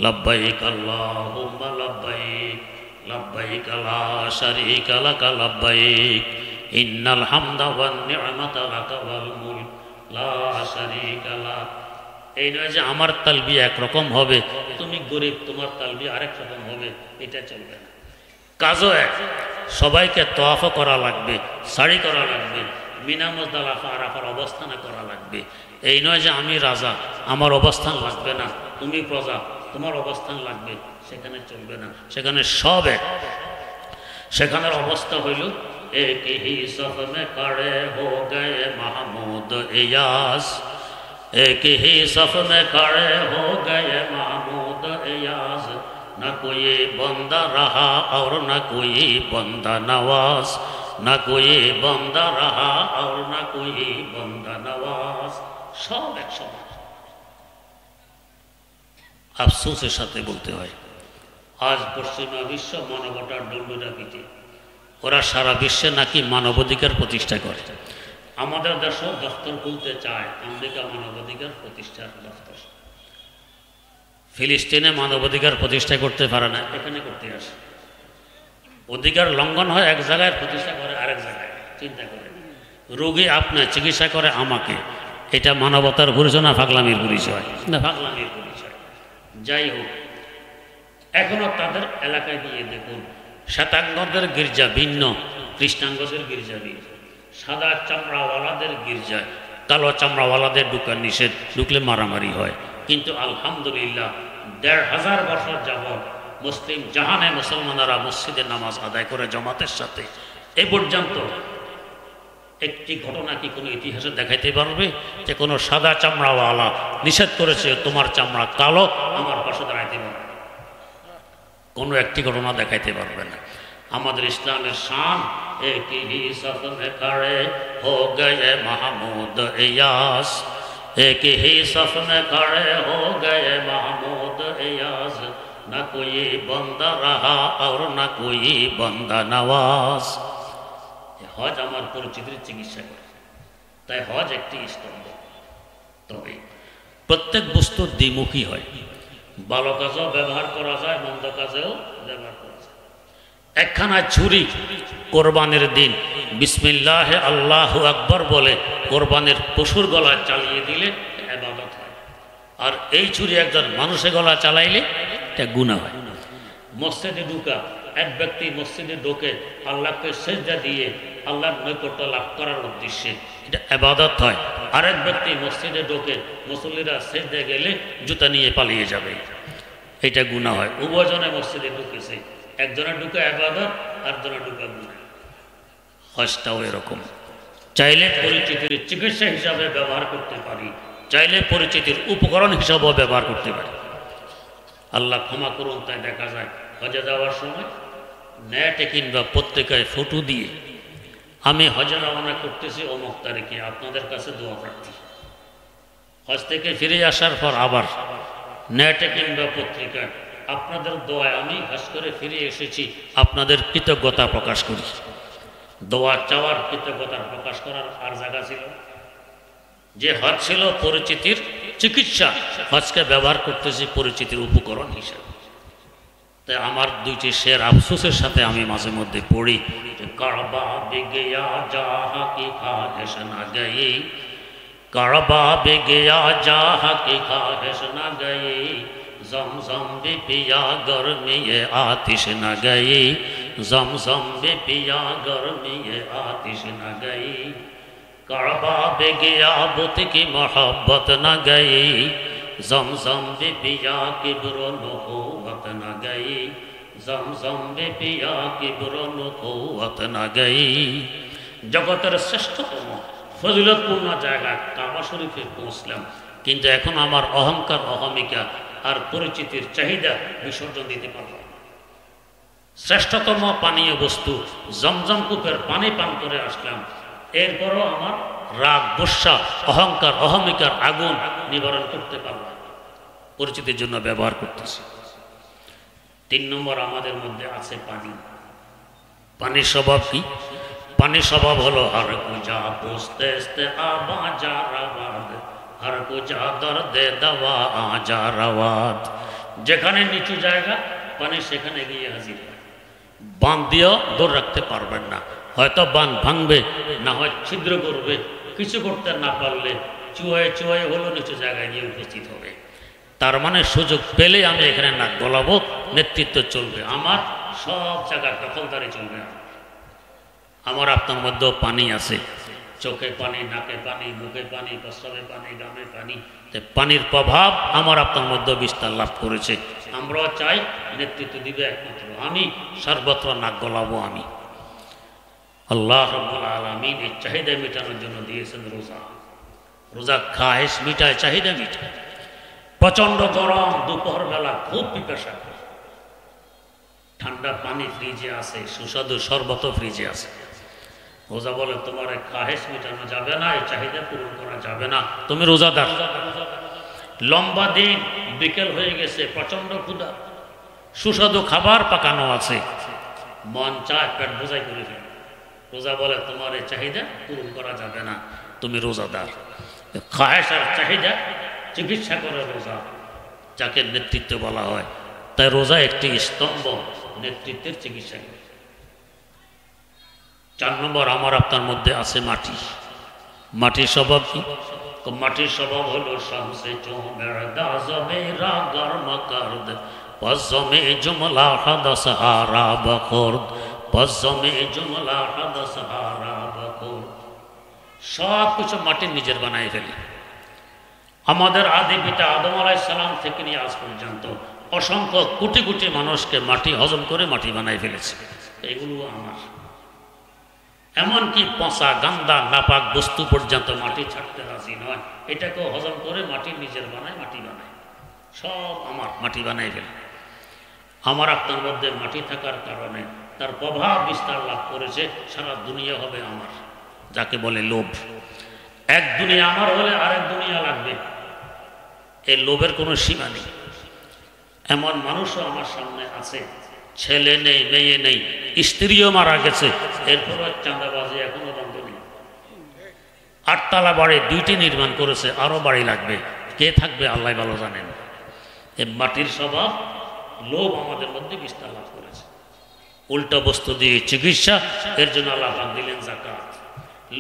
[SPEAKER 1] লাব্বাইক আল্লাহুম্মা লাব্বাইক, লাব্বাইক লা শারীকা লাকা লাব্বাইক, ইন্নাল হামদা ওয়ান নি'মাতা লাকা ওয়াল মুলক লা শারীকা লাক। এই নয় যে আমার তালবি একরকম হবে, তুমি গরিব, তোমার তালবি আরেক রকম হবে, এটা চলবে না। কাজও এক, সবাইকে তওয়াফ করা লাগবে, সাড়ি করা লাগবে, মিনা মুজদালিফা আরাফার অবস্থানে করা লাগবে। এই নয় যে আমি রাজা, আমার অবস্থান লাগবে না, তুমি প্রজা, তোমার অবস্থান লাগবে, সেখানে চলবে না। সেখানে সব এক। সেখানের অবস্থা হইল এক হি সফ মে খড়ে হো গয়ে মাহমুদ ইয়াস, এক হি সফ মে খড়ে হো গয়ে মাহমুদ ইয়াস, না কোই বন্দা রাহা और না কোই বন্দা নওয়াজ, না কোই বন্দা রাহা और না কোই বন্দা নওয়াজ। সব একসঙ্গে। আফসোসের সাথে বলতে হয়, আজ পশ্চিমা বিশ্ব মানবতার দণ্ডুরা পিঠে, ওরা সারা বিশ্বে নাকি মানবাধিকার প্রতিষ্ঠা করে। আমাদের দেশও দফতর খুলতে চায়, আমেরিকা মানবাধিকার প্রতিষ্ঠার দফতর। ফিলিস্তিনে মানবাধিকার প্রতিষ্ঠা করতে পারে না, এখানে করতে আসে। অধিকার লঙ্ঘন হয় এক জায়গায়, প্রতিষ্ঠা করে আরেক জায়গায়। চিন্তা করে, রোগী আপনার চিকিৎসা করে আমাকে, এটা মানবতার পরিচয় না পাগলামির পরিচয়? না, পাগলামির পরিচয়। যাই হোক, এখনো তাদের এলাকায় গিয়ে দেখুন, শ্বেতাঙ্গদের গির্জা ভিন্ন, কৃষ্ণাঙ্গদের গির্জা ভিন্ন। সাদা চামড়াওয়ালাদের গির্জায় কালো চামড়াওয়ালাদের ঢুকার নিষেধ, ঢুকলে মারামারি হয়। কিন্তু আলহামদুলিল্লাহ ১৫০০ বছর যাবৎ মুসলিম জাহানে মুসলমানেরা মসজিদে নামাজ আদায় করে জামাতের সাথে। এ পর্যন্ত একটি ঘটনা কি কোনো ইতিহাসে দেখাইতে পারবে যে কোনো সাদা চামড়াওয়ালা নিষেধ করেছে তোমার চামড়া কালো, আমার পাশে দাঁড়াইতে পারবে? কোনো একটি ঘটনা দেখাইতে পারবে না। আমাদের ইসলামের শান এক হি সফ মে খড়ে হো গয়ে মাহমুদ ইয়াস, এক হি সফ মে খড়ে হো গয়ে মাহমুদ ইয়াস, না কোই বান্দা রাহা আর না কোই বান্দা নওয়াজ। হজ আমার পরিচিতির চিকিৎসা করে, তাই হজ একটি স্তম্ভ। তবে প্রত্যেক বস্তু দ্বিমুখী হয়, ভালো কাজেও ব্যবহার করা যায়, মন্দ কাজেও ব্যবহার করা যায়। একখানা ছুরি কোরবানির দিন বিসমিল্লাহ আল্লাহু আকবার বলে কোরবানির পশুর গলায় চালিয়ে দিলে ইবাদত হয়, আর এই ছুরি একজন মানুষের গলা চালাইলে এটা গুনাহ হয়। মসজিদে ঢুকা, এক ব্যক্তি মসজিদে ঢোকে আল্লাহকে সেজদা দিয়ে আল্লাহর নৈকট্য লাভ করার উদ্দেশ্যে, এটা ইবাদত হয়। আরেক ব্যক্তি মসজিদে ঢোকে, মুসল্লিরা সেজদা গেলে জুতা নিয়ে পালিয়ে যাবে, এটা গুনাহ হয়। উভয়জনে মসজিদে ঢুকেছে, একজনে ঢুকে ইবাদত, আরেকজনে ঢুকে গুনাহ। হজটাও এরকম, চাইলে পরিচিতির চিকিৎসা হিসাবে ব্যবহার করতে পারি, চাইলে পরিচিতির উপকরণ হিসাবেও ব্যবহার করতে পারি। আল্লাহ ক্ষমা করুন, তাই দেখা যায় হজে যাওয়ার সময় নেটে কিংবা পত্রিকায় ফটো দিয়ে আমি হজে রওনা করতেছি অমুক তারিখে, আপনাদের কাছে দোয়া প্রার্থী। হজ থেকে ফিরে আসার পর আবার নেটে কিংবা পত্রিকায় আপনাদের দোয়ায় আমি হজ করে ফিরে এসেছি, আপনাদের কৃতজ্ঞতা প্রকাশ করি। দোয়া চাওয়ার, কৃতজ্ঞতার প্রকাশ করার আর জায়গা ছিল? যে হজ ছিল পরিচিতির চিকিৎসা, হজকে ব্যবহার করতেছি পরিচিতির উপকরণ হিসাবে। তাই আমার দুইটি শের আফসোসের সাথে আমি মাঝে মধ্যে পড়ি, কারবা বেগেয়া যাহা কি খাহেশ না গয়ে, কারবা বেগেয়া যাহা কি খাহেশ না গয়ে, জমজম भी पिया गर्मी ये आतिश न गई, जमजम भी पिया गर्मी ये आतिश न गई, काबा पे गया बुत की मोहब्बत न गई, जमजम भी पिया किब्र नबूवत न गई, जमजम भी पिया किब्र नबूवत न गई। জগতের শ্রেষ্ঠতম ফজিলতপূর্ণ জায়গা কাবা শরীফে পৌঁছলাম, কিন্তু এখন আমার অহংকার, অহমিকা আর পরিচিতির চাহিদা বিসর্জন দিতে পারলাম। শ্রেষ্ঠতম পানীয় বস্তু জমজম কূপের পানি পান করে আসলাম, এরপরও আমার রাগ, গুসা, অহংকার, অহমিকার আগুন নিবারণ করতে পারলাম, পরিচিতির জন্য ব্যবহার করতেছি। 3 নম্বর, আমাদের মধ্যে আছে পানি। পানির স্বভাব কি? পানির স্বভাব হলো হর কুজা পোস্তে আবা যা রাবাদ, হর কুজা দর্দে দাওয়া আজা রাওয়াত। যেখানে নিচু জায়গা পানি সেখানে গিয়ে হাজির হয়। বাঁধ দিয়েও দৌড় রাখতে পারবেন না, হয়তো বাঁধ ভাঙবে, না হয় ছিদ্র করবে, কিছু করতে না পারলে চুয়ায় চুয়ায় হলো নিচু জায়গায় গিয়ে উপস্থিত হবে। তার মানে সুযোগ পেলে আমি এখানে নাক গলাবো, নেতৃত্ব চলবে আমার, সব জায়গায় দখলদারি চলবে। আমার আপনার মধ্যেও পানি আছে, চোখে পানি, নাকে পানি, মুখে পানি, প্রস্রাবে পানি, গামে পানি। পানির প্রভাব আমার আপনার মধ্যে বিস্তার লাভ করেছে। আমরাও চাই নেতৃত্ব দিবে একমাত্র আমি, সর্বত্র নাক গলাবো আমি। আল্লাহ রাব্বুল আলামিন এই চাহিদা মেটানোর জন্য দিয়েছেন রোজা। রোজা খায়েশ মিটায়, চাহিদা মিটায়। প্রচন্ড গরম, দুপুর বেলা খুব পিপাসা, ঠান্ডা পানি ফ্রিজে আছে, সুস্বাদু শরবত ফ্রিজে আছে। রোজা বলে তোমার খাহেশ মেটানো যাবে না, এই চাহিদা পূরণ করা যাবে না, তুমি রোজাদার। লম্বা দিন, বিকেল হয়ে গেছে, প্রচন্ড ক্ষুধা, সুস্বাদু খাবার পাকানো আছে, মন চায় পেট বোঝাই করে ফেলে। রোজা বলে তোমার এই চাহিদা পূরণ করা যাবে না, তুমি রোজাদার। খাহেশ আর চাহিদা চিকিৎসা করে রোজা, যাকে নেতৃত্ব বলা হয়। তাই রোজা একটি স্তম্ভ, নেতৃত্বের চিকিৎসা করে। 4 নম্বর, আমার আপনার মধ্যে আছে মাটি। মাটির স্বভাব কি? মাটির স্বভাব হলো শামসে চোমের দাজমে রাগার মাকারদ, পজমে জুমলা হাদাস হারা বখরদ, পজমে জুমলা হাদাস হারা বখরদ। সব কিছু মাটির নিজের বানাই ফেলি। আমাদের আদি পিতা আদম আলাইহিস সালাম থেকে নিয়ে আজ পর্যন্ত অসংখ্য কোটি কোটি মানুষকে মাটি হজম করে মাটি বানাই ফেলেছে। এগুলো আমার, এমনকি পচা, গান্দা, নাপাক বস্তু পর্যন্ত মাটি ছাড়তে রাজি নয়। এটাকেও হজম করে মাটি নিজের বানায়, মাটি বানায়, সব আমার, মাটি বানাই ফেলে। আমার আপনার মধ্যে মাটি থাকার কারণে তার প্রভাব বিস্তার লাভ করেছে, সারা দুনিয়া হবে আমার, যাকে বলে লোভ। এক দুনিয়া আমার হলে আরেক দুনিয়া লাগবে, এই লোভের কোনো সীমা নেই। এমন মানুষও আমার সামনে আছে, ছেলে নেই, মেয়ে নেই, স্ত্রীও মারা গেছে, এরপরও চাঁদাবাজি এখনো বন্ধ নেই। 8 তলা বাড়ি 2টি নির্মাণ করেছে, আরো বাড়ি লাগবে, কে থাকবে আল্লাহ ভালো জানেন। এই মাটির স্বভাব, লোভ আমাদের মধ্যে বিস্তার লাভ করেছে। উল্টা বস্তু দিয়ে চিকিৎসা, এর জন্য আল্লাহ পাক দিলেন যাকাত।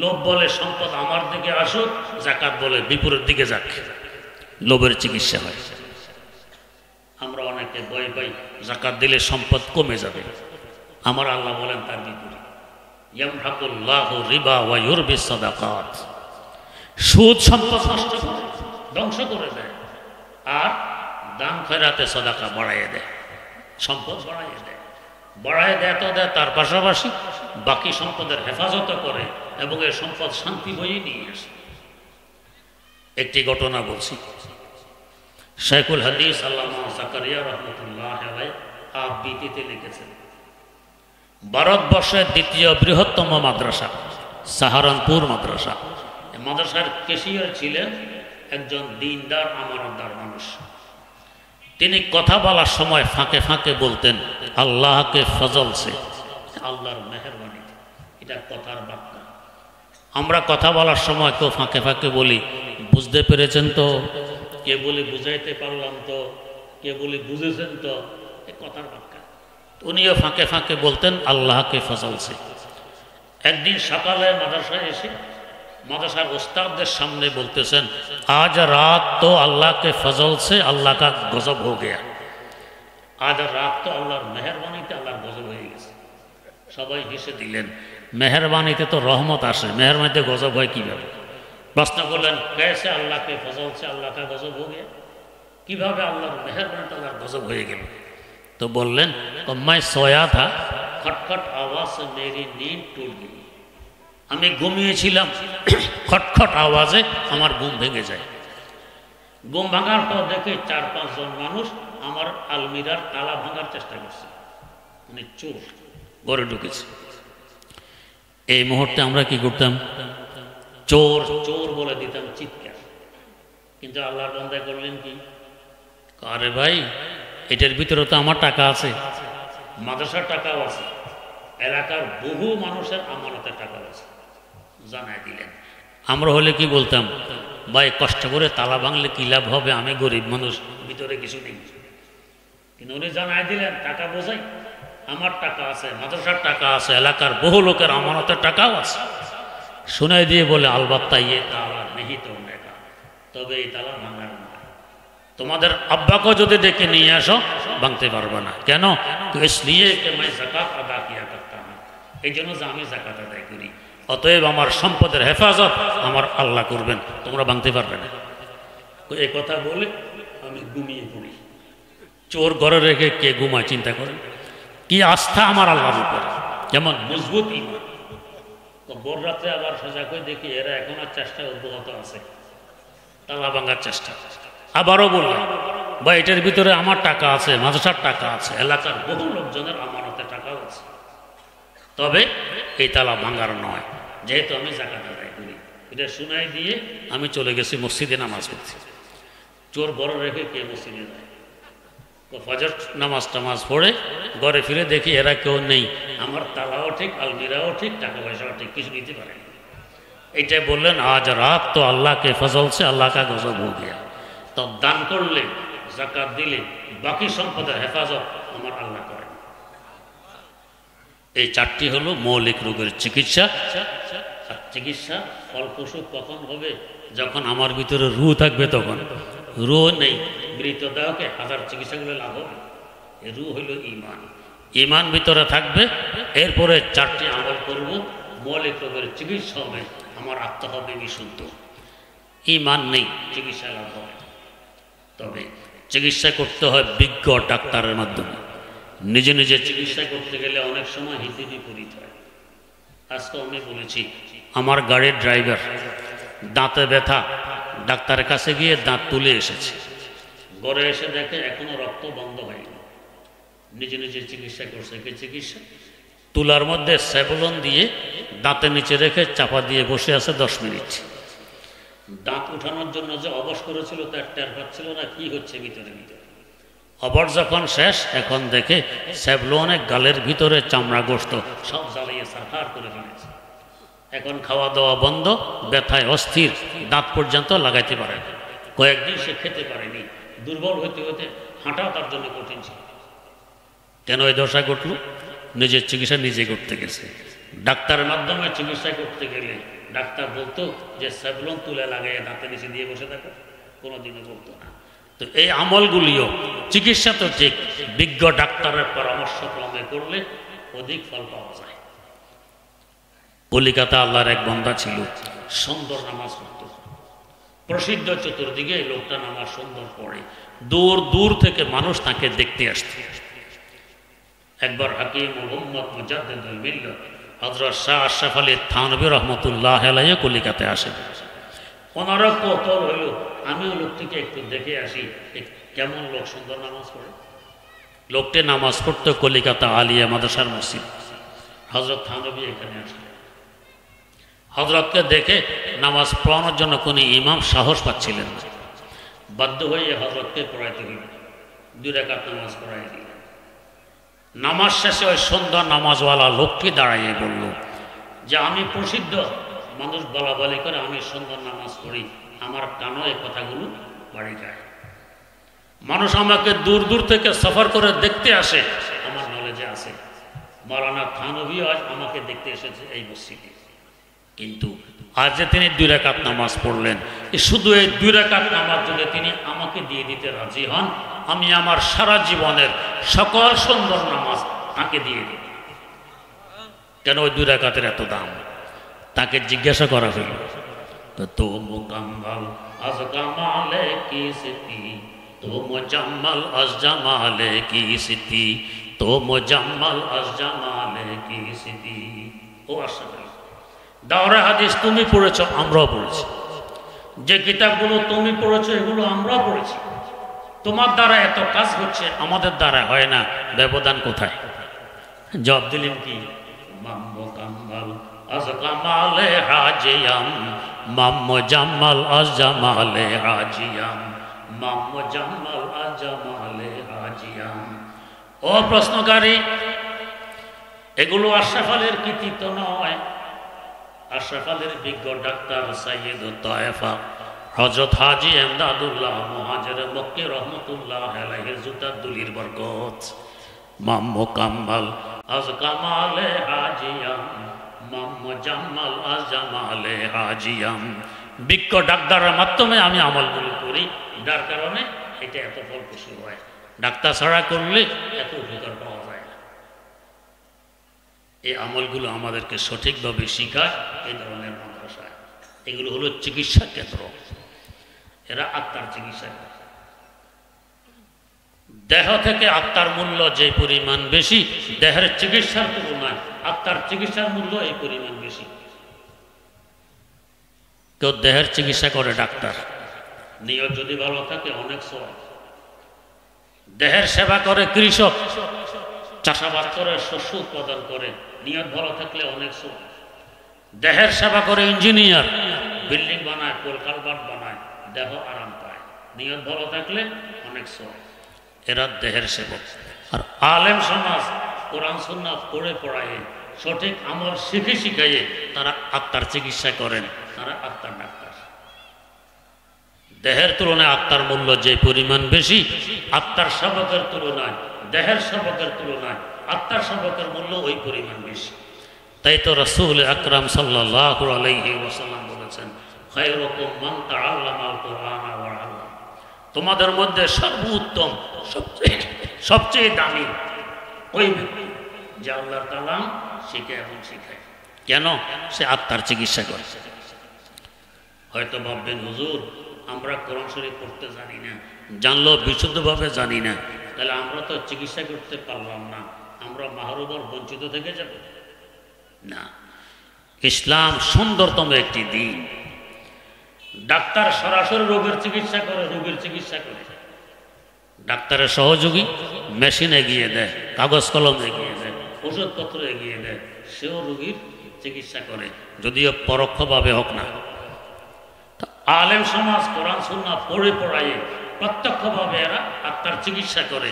[SPEAKER 1] লোভ বলে সম্পদ আমার দিকে আসুক, যাকাত বলে বিপরীত দিকে যাক, লোভের চিকিৎসা হয়। আমরা অনেকে ভয় পাই যাকাত দিলে সম্পদ কমে যাবে, আমার আল্লাহ বলেন তার বিপরীত, ইয়ামহাকুল্লাহু রিবা ওয়া ইউরবিস সাদাকাত। সুদ সম্পদ নষ্ট করে, ধ্বংস করে দেয়, আর দান খয়রাতে সাদাকা বাড়াইয়ে দেয়, সম্পদ বাড়াইয়ে দেয়। বাড়ায় দেয় তো দেয়, তার পাশাপাশি বাকি সম্পদের হেফাজত করে এবং এই সম্পদ শান্তি বয়ে নিয়ে আসে। একটি ঘটনা বলছি। শাইখুল হাদিস আল্লামা জাকারিয়া রহমতুল্লাহ আলাইহি আবৃত্তিতে লিখেছেন, ভারতবর্ষের 2য় বৃহত্তম মাদ্রাসা সাহারানপুর মাদ্রাসা। এই মাদ্রাসার কেশিয়ার ছিলেন একজন দিনদার আমানতদার মানুষ। তিনি কথা বলার সময় ফাঁকে ফাঁকে বলতেন আল্লাহকে ফজল সে, আল্লাহর মেহেরবানি। এটা কথার বার্তা। আমরা কথা বলার সময় কেউ ফাঁকে ফাঁকে বলি বুঝতে পেরেছেন তো, কে বলি বুঝাইতে পারলাম তো, কে বলি বুঝেছেন তো, এ কথার বার্তা। উনিও ফাঁকে ফাঁকে বলতেন আল্লাহকে ফজল সে। একদিন সকালে মাদ্রাসায় এসে মাদ্রাসার ওস্তাদদের সামনে বলতেছেন, আজ রাত তো আল্লাহ কে ফজল সে আল্লাহ কা গজব হো গয়া। আজ রাত তো আল্লাহর মেহরবানিতে আল্লাহর গজব হয়ে গেছে। সবাই হেসে দিলেন, মেহরবানিতে তো রহমত আসে, মেহরবানিতে গজব হয় কিভাবে? প্রশ্ন করলেন, कैसे আল্লাহ কে ফজল সে আল্লাহ কা গজব হো গয়া, কিভাবে আল্লাহর মেহরবানিতে আল্লাহর গজব হয়ে গেল? তো বললেন, मैं सोया था, खटखट आवाज से मेरी नींद टूट गई। আমি ঘুমিয়েছিলাম, খটখট আওয়াজে আমার ঘুম ভেঙে যায়। ঘুম ভাঙার পর দেখে 4-5 জন মানুষ আমার আলমিরার তালা ভাঙার চেষ্টা করছে, মানে চোর ঘরে ঢুকেছে। এই মুহূর্তে আমরা কি করতাম? চোর চোর বলে দিতাম চিৎকার। কিন্তু আল্লাহর বান্দা করলেন কি, আরে ভাই এটার ভিতরে তো আমার টাকা আছে, মাদ্রাসার টাকাও আছে, এলাকার বহু মানুষের আমানতের টাকা আছে, জানাই দিলেন। আমরা হলে কি বলতাম, ভাই কষ্ট করে তালা ভাঙলে কি লাভ হবে, আমি গরিব মানুষ, ভিতরে কিছু নেই। কিন্তু উনি জানাই দিলেন টাকা বোঝাই, আমার টাকা আছে, মাদ্রাসার টাকা আছে, এলাকার বহু লোকের আমানতের টাকাও আছে। শুনাই দিয়ে বলে, আলবাত্তা ইয়ে তালা নেই তো নেকা, তবে এই তালা ভাঙার না। তোমাদের আব্বাকে যদি ডেকে নিয়ে আসো ভাঙতে পারবে না। কেন? তো इसलिए कि मैं যাকাত আদা কিয়া করতা হুঁ, এই জন্য যে আমি যাকাত আদায় করি, অতএব আমার সম্পদের হেফাজত আমার আল্লাহ করবেন, তোমরা ভাঙতে পারবে না। এই কথা বলে আমি ঘুমিয়ে পড়ি। চোর ঘরে রেখে কে ঘুমায় চিন্তা করেন? কি আস্থা আমার আল্লাহর উপর, যেমন মজবুত ঈমান। তো ভোর রাত্রে আবার সজাগ হয়ে দেখি এরা এখন আর চেষ্টা অব্যাহত আছে, তালা ভাঙার চেষ্টা। আবারও বললাম, বা এটার ভিতরে আমার টাকা আছে, মাদ্রাসার টাকা আছে, এলাকার বহু লোকজনের আমানতের টাকাও আছে, তবে এই তালা ভাঙার নয়, যেহেতু আমি যাকাত আদায় করি। এটা শুনাই দিয়ে আমি চলে গেছি মসজিদে নামাজ পড়তে। চোর ঘরে রেখে কে মসজিদে যায়? তো ফজর নামাজ টামাজ পড়ে ঘরে ফিরে দেখি এরা কেউ নেই, আমার তালাও ঠিক, আলমিরাও ঠিক, টাকা পয়সাও ঠিক, কিছু নিতে পারে। এইটাই বললেন, আজ রাত তো আল্লাহকে ফজল সে আল্লাহ কা গজব হো গিয়া। তো দান করলে, যাকাত দিলে, বাকি সম্পদের হেফাজত আমার আল্লাহ করেন। এই 4টি হলো মৌলিক রোগের চিকিৎসা। আর চিকিৎসা ফলপ্রসূ কখন হবে? যখন আমার ভিতরে রূহ থাকবে তখন। রূহ নেই, মৃতদেহকে হাজার চিকিৎসা করলে লাভ হবে। এই রূহ হইল ঈমান। ঈমান ভিতরে থাকবে, এরপরে 4টি আমল করব, মৌলিক রোগের চিকিৎসা হবে, আমার আত্মা হবে বিশুদ্ধ। ঈমান নেই, চিকিৎসা লাভ হবে। তবে চিকিৎসা করতে হয় বিজ্ঞ ডাক্তারের মাধ্যমে। নিজে নিজে চিকিৎসা করতে গেলে অনেক সময় হিতে বিপরীত হয়। আজকে আমি বলেছি, আমার গাড়ির ড্রাইভার দাঁতে ব্যথা, ডাক্তারের কাছে গিয়ে দাঁত তুলে এসেছে, ঘরে এসে দেখে এখনো রক্ত বন্ধ হয়নি। নিজে নিজে চিকিৎসা করছে। কি চিকিৎসা? তুলার মধ্যে স্যাভলন দিয়ে দাঁতের নিচে রেখে চাপা দিয়ে বসে আছে 10 মিনিট। দাঁত উঠানোর জন্য যে অবশ করেছিল তার টের পাচ্ছিল না কি হচ্ছে ভিতরে ভিতরে। অবর যখন শেষ, এখন দেখে স্যাভলনের গালের ভিতরে চামড়া গোস্ত সব জ্বালিয়ে সাফার করে ফেলেছে। এখন খাওয়া দাওয়া বন্ধ, ব্যথায় অস্থির, দাঁত পর্যন্ত লাগাইতে পারে না। কয়েকদিন সে খেতে পারেনি, দুর্বল হইতে হইতে হাঁটাও তার জন্য কঠিন ছিল। কেন এই দশা ঘটল? নিজের চিকিৎসা নিজে করতে গেছে। ডাক্তারের মাধ্যমে চিকিৎসা করতে গেলে ডাক্তার বলতো যে স্যাভলন তুলে লাগাইয়ে দাঁতের নিচে দিয়ে বসে থাকো, কোনোদিনও বলতো না। তো এই আমলগুলিও চিকিৎসা তো ঠিক, বিজ্ঞ ডাক্তারের পরামর্শ ক্রমে করলে অধিক ফল পাওয়া যায়। কলিকাতা আল্লাহর এক বান্দা ছিল, সুন্দর নামাজ পড়ত, প্রসিদ্ধ, চতুর্দিকে এই লোকটা নামাজ সুন্দর পড়ে, দূর দূর থেকে মানুষ তাকে দেখতে আসত। একবার হাকিম মুহাম্মদ মুজাদ্দিদুল মিল্লাত হযরত শাহ আশরাফ আলী থানভী রহমতুল্লাহ আলাইহি কলিকাতায় আসেন। ওনারা কৌতূহল হইল, আমিও লোকটিকে একটু দেখে আসি, কেমন লোক, সুন্দর নামাজ পড়ে। লোকটি নামাজ পড়তো কলিকাতা আলিয়া মাদ্রাসার মসজিদ। হযরত থানভী এখানে আসলেন। হযরতকে দেখে নামাজ পড়ানোর জন্য কোনো ইমাম সাহস পাচ্ছিলেন না। বাধ্য হয়ে হযরতকে পড়াইতে হইল, 2 রাকাত নামাজ পড়াই দিলেন। নামাজ শেষে ওই সুন্দর নামাজওয়ালা লোকটি দাঁড়াইয়ে বলল যে আমি প্রসিদ্ধ, মানুষ বলা বলি করে আমি সুন্দর নামাজ পড়ি, আমার কানও এই কথাগুলো বাড়ি যায়, মানুষ আমাকে দূর দূর থেকে সফর করে দেখতে আসে, আমার নলেজে আছে। মাওলানা থানভী আজ আমাকে দেখতে এসেছে এই মসজিদে, কিন্তু আজ যে তিনি 2 রাকাত নামাজ পড়লেন, শুধু এই 2 রাকাত নামাজ যদি তিনি আমাকে দিয়ে দিতে রাজি হন, আমি আমার সারা জীবনের সকল সুন্দর নামাজ তাকে দিয়ে দিই। কেন ওই 2 রাকাতের এত দাম? তাকে জিজ্ঞাসা করা হইল, তো মুকাম্মাল আজ কামালে কি সিতি, তো মুজাম্মাল আজ জামালে কি সিতি, তো মুজাম্মাল আজ জামালে কি সিতি। ও আশরাফ, দাওরা হাদিস তুমি পড়েছো, আমরাও পড়েছি। যে কিতাবগুলো তুমি পড়েছো এগুলো আমরাও পড়েছি। তোমার দ্বারা এত কাজ হচ্ছে, আমাদের দ্বারা হয় না, ব্যবধান কোথায়? জবাব দিলেন কি, মাম্মু কাম্মাল আজ কামালে হাজিয়াম, মাম্মু জাম্মাল আজ জামালে হাজিয়াম, মাম্মু জাম্মাল আজ জামালে হাজিয়াম। ও প্রশ্নকারী, এগুলো আশরাফ আলীর কৃতিত্ব নয়। আশরাফ আলীর বিজ্ঞ ডাক্তার সাইয়্যিদ তায়েফা হযরত হাজী এমদাদুল্লাহ মুহাজির মক্কি রহমতুল্লাহ আলাইহির জুতার দুলির বরকত। মাম্মু কাম্মাল আজ কামালে হাজিয়াম, মাম্মু জাম্মাল আজ জামালে হাজিয়াম। বিজ্ঞ ডাক্তারের মাধ্যমে আমি আমলগুলো করি, যার কারণে এটা এত ফলপ্রসূ হয়। ডাক্তার ছাড়া করলে এত উপকার পাওয়া যায় না। এই আমলগুলো আমাদেরকে সঠিকভাবে শিখায় এই ধরনের মাদ্রাসায়। এগুলো হলো চিকিৎসা কেন্দ্র, এরা আত্মার চিকিৎসা করে। দেহ থেকে আত্মার মূল্য যে পরিমাণ বেশি, দেহের চিকিৎসার তুলনায় আত্মার চিকিৎসার মূল্য এই পরিমাণ বেশি। কেউ দেহের চিকিৎসা করে ডাক্তার, নিয়ত যদি ভালো থাকে অনেক সওয়াব। দেহের সেবা করে কৃষক, চাষাবাদ করে, শস্য উৎপাদন করে, নিয়ত ভালো থাকলে অনেক সওয়াব। দেহের সেবা করে ইঞ্জিনিয়ার, বিল্ডিং বানায়, কলকালবাট বানায়, দেহ আরাম পায়, নিয়ত ভালো থাকলে অনেক সওয়াব। এরা দেহের সেবক। আর আলেম সমাজ কোরআন সুন্নাহ পড়ে পড়ায়, সঠিক আমল শিখে শিখাইয়ে তারা আত্মার চিকিৎসা করেন, তারা আত্মার ডাক্তার। দেহের তুলনায় আত্মার মূল্য যে পরিমাণ বেশি, আত্মার সেবকের তুলনায়, দেহের সেবকের তুলনায় আত্মার সেবকের মূল্য ওই পরিমাণ বেশি। তাই তো রাসূল আকরাম সাল্লাল্লাহু আলাইহি ওয়াসাল্লাম বলেছেন, খায়রুকুম মান তাআল্লামাল কুরআনা ওয়া আল্লাম। তোমাদের মধ্যে সর্বোত্তম, সবচেয়ে দামি ওই ব্যক্তি যে আল্লাহর কালাম শিখে এবং শিখায়। কেন? সে আত্মার চিকিৎসা করে। হয়তো ভাববেন, হুজুর আমরা কোরআন শরীফ পড়তে জানি না, জানলেও বিশুদ্ধভাবে জানি না, তাহলে আমরা তো চিকিৎসা করতে পারলাম না, আমরা মাহরুম বঞ্চিত থেকে যাব না। ইসলাম সুন্দরতম একটি দিন। ডাক্তার সরাসরি রোগের চিকিৎসা করে, রোগীর চিকিৎসা করে। ডাক্তারের সহযোগী মেশিন এগিয়ে দেয়, কাগজ কলম এগিয়ে দেয়, ওষুধপত্র এগিয়ে দেয়, সেও রোগীর চিকিৎসা করে, যদিও পরোক্ষভাবে হোক না। আলেম সমাজ কোরআন সুন্নাহ পড়ে পড়ায় প্রত্যক্ষভাবে এরা আত্মার চিকিৎসা করে।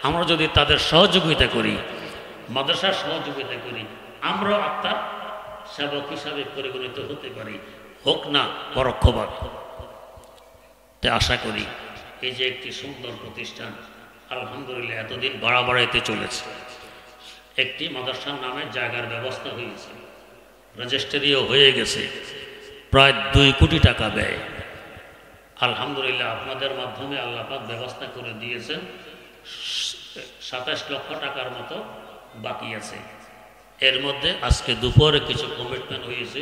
[SPEAKER 1] আমরা যদি তাদের সহযোগিতা করি, মাদ্রাসার সহযোগিতা করি, আমরাও আত্মার সেবক হিসাবে পরিগণিত হতে পারি, হোক না পরোক্ষভাবে। তাই আশা করি এই যে একটি সুন্দর প্রতিষ্ঠান, আলহামদুলিল্লাহ এতদিন বাড়াবাড়াইতে চলেছে। একটি মাদ্রাসার নামে জায়গার ব্যবস্থা হয়েছে, রেজিস্ট্রিও হয়ে গেছে, প্রায় 2 কোটি টাকা ব্যয়। আলহামদুলিল্লাহ আপনাদের মাধ্যমে আল্লাহ পাক ব্যবস্থা করে দিয়েছেন। 27 লক্ষ টাকার মতো বাকি আছে। এর মধ্যে আজকে দুপুরে কিছু কমিটমেন্ট হয়েছে,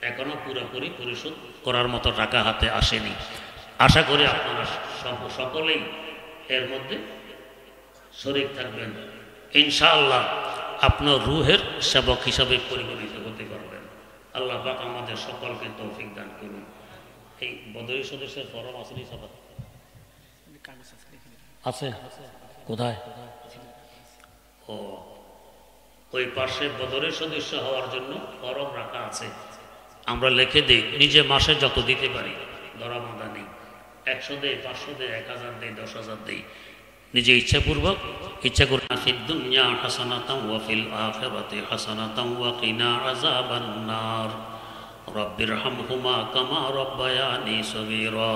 [SPEAKER 1] এখনো পুরোপুরি পরিশোধ করার মতো টাকা হাতে আসেনি। আশা করি আপনারা সকলেই এর মধ্যে শরীক থাকবেন, ইনশাআল্লাহ আপনার রুহের সেবক হিসাবে পরিগণিত হতে পারবেন। আল্লাহ পাক আমাদের সকলকে তৌফিক দান করুন। এই বদরি সদস্যের ফরম আসেনি সবাই আছে কোথায়? ও ওই পাশে বদরের সদস্য হওয়ার জন্য ফরম রাখা আছে, আমরা লিখে দিই। নিজে মাসে যত দিতে পারি, দরামাদা নেই, 100 দেই, 500 দেই, 1000 দেই, 10,000 দেই, নিজে ইচ্ছাপূর্বক ইচ্ছা করে। ফিদ দুনিয়া হাসানাতাও ওয়া ফিল আখিরাতি হাসানাতাও ওয়া কিনা আযাবান নার। রব্বিরহামহুমা কামা রব্বায়ানি সগীরা।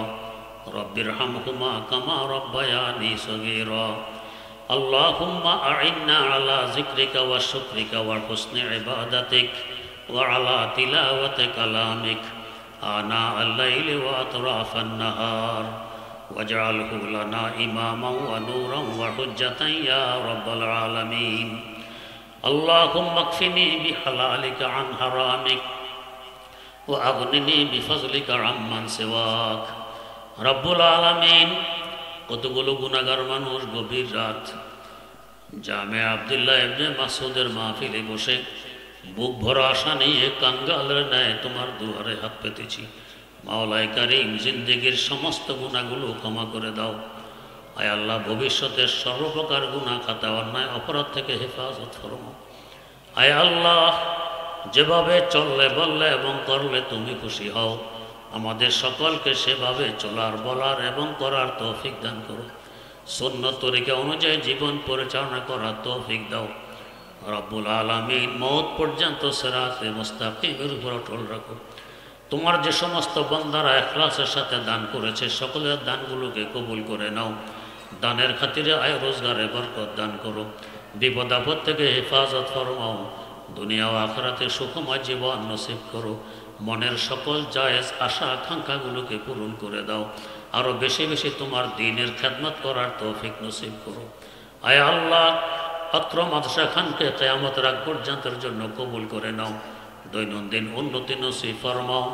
[SPEAKER 1] রব্বিরহামহুমা কামা রব্বায়ানি সগীরা। আল্লাহুম্মা আ'ইন্না আলা যিকরিকা ওয়া শুকরিকা ওয়া হুসনি ইবাদাতিক ওয়া আলা তিলাওয়াতি কালামিক আনা আল-লাইলি ওয়া আতরাফান নাহার ওয়াজআলহু লানা ইমামান ওয়া নূরান ওয়া হুজ্জাতান ইয়া রাব্বাল আলামিন। আল্লাহুম্মা কফিনি বিহালালিকা আন হারামিক ওয়া আগনিনি বিফজলিকা আম্মান সিওয়াক। রব্বুল আলামিন, কতগুলো গুনাহগার মানুষ গভীর রাত জামে আব্দুল্লাহ ইবনে মাসউদের মাহফিলে বসে বুক ভরা আশা নিয়ে কাঙ্গালের ন্যায় তোমার দুয়ারে হাত পেতেছি। মাওলায়ে কারীম, জিন্দেগির সমস্ত গুনাহগুলো ক্ষমা করে দাও। আয় আল্লাহ, ভবিষ্যতের সর্বপ্রকার গুনাহ খাতা অন্যায় অপরাধ থেকে হেফাজত ফরমাও। আয় আল্লাহ, যেভাবে চললে বললে এবং করলে তুমি খুশি হও, আমাদের সকলকে সেভাবে চলার, বলার এবং করার তৌফিক দান করো। সুন্নত তরিকা অনুযায়ী জীবন পরিচালনা করার তৌফিক দাও। রব্বুল আলামিন, মওত পর্যন্ত সিরাতে মুস্তাকিমের উপর অটল রাখো। তোমার যে সমস্ত বান্দারা ইখলাসের সাথে দান করেছে, সকলের দানগুলোকে কবুল করে নাও। দানের খাতিরে আয় রোজগারে বরকত দান করো। বিপদ আপদ থেকে হেফাজত ফরমাও। দুনিয়া ও আখিরাতে সুখময় জীবন নসিব করো। মনের সকল জায়েজ আশা আকাঙ্ক্ষাগুলোকে পূরণ করে দাও। আরও বেশি বেশি তোমার দ্বীনের খেদমত করার তৌফিক নসিব করো। আয় আল্লাহ, অত্র মাদ্রাসা খানকে কিয়ামত রাত পর্যন্তের জন্য কবুল করে নাও। দৈনন্দিন উন্নতি নসিব ফরমাও।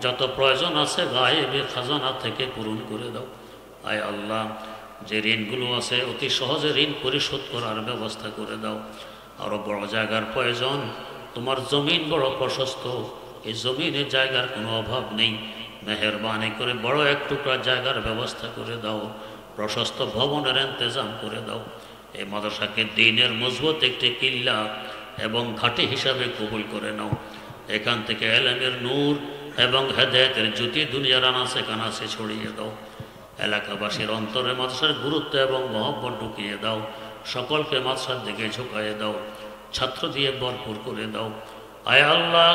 [SPEAKER 1] যত প্রয়োজন আছে গায়েবী খাজানা থেকে পূরণ করে দাও। আয় আল্লাহ, যে ঋণগুলো আছে অতি সহজে ঋণ পরিশোধ করার ব্যবস্থা করে দাও। আরও বড় জায়গার প্রয়োজন, তোমার জমিন বড় প্রশস্ত, এই জমিনে জায়গার কোনো অভাব নেই। মেহেরবানি করে বড় এক টুকরা জায়গার ব্যবস্থা করে দাও। প্রশস্ত ভবনের ইন্তজাম করে দাও। এই মাদ্রাসাকে দ্বীনের মজবুত একটি কিল্লা এবং ঘাঁটি হিসাবে কবুল করে নাও। এখান থেকে ইলমের নূর এবং হেদায়েতের জ্যোতি দুনিয়ার আনাচে কানাচে ছড়িয়ে দাও। এলাকাবাসীর অন্তরে মাদ্রাসার গুরুত্ব এবং মহব্বত ঢুকিয়ে দাও। সকলকে মাদ্রাসার দিকে ঝুঁকাইয়ে দাও। ছাত্র দিয়ে ভরপুর করে দাও। আয় আল্লাহ,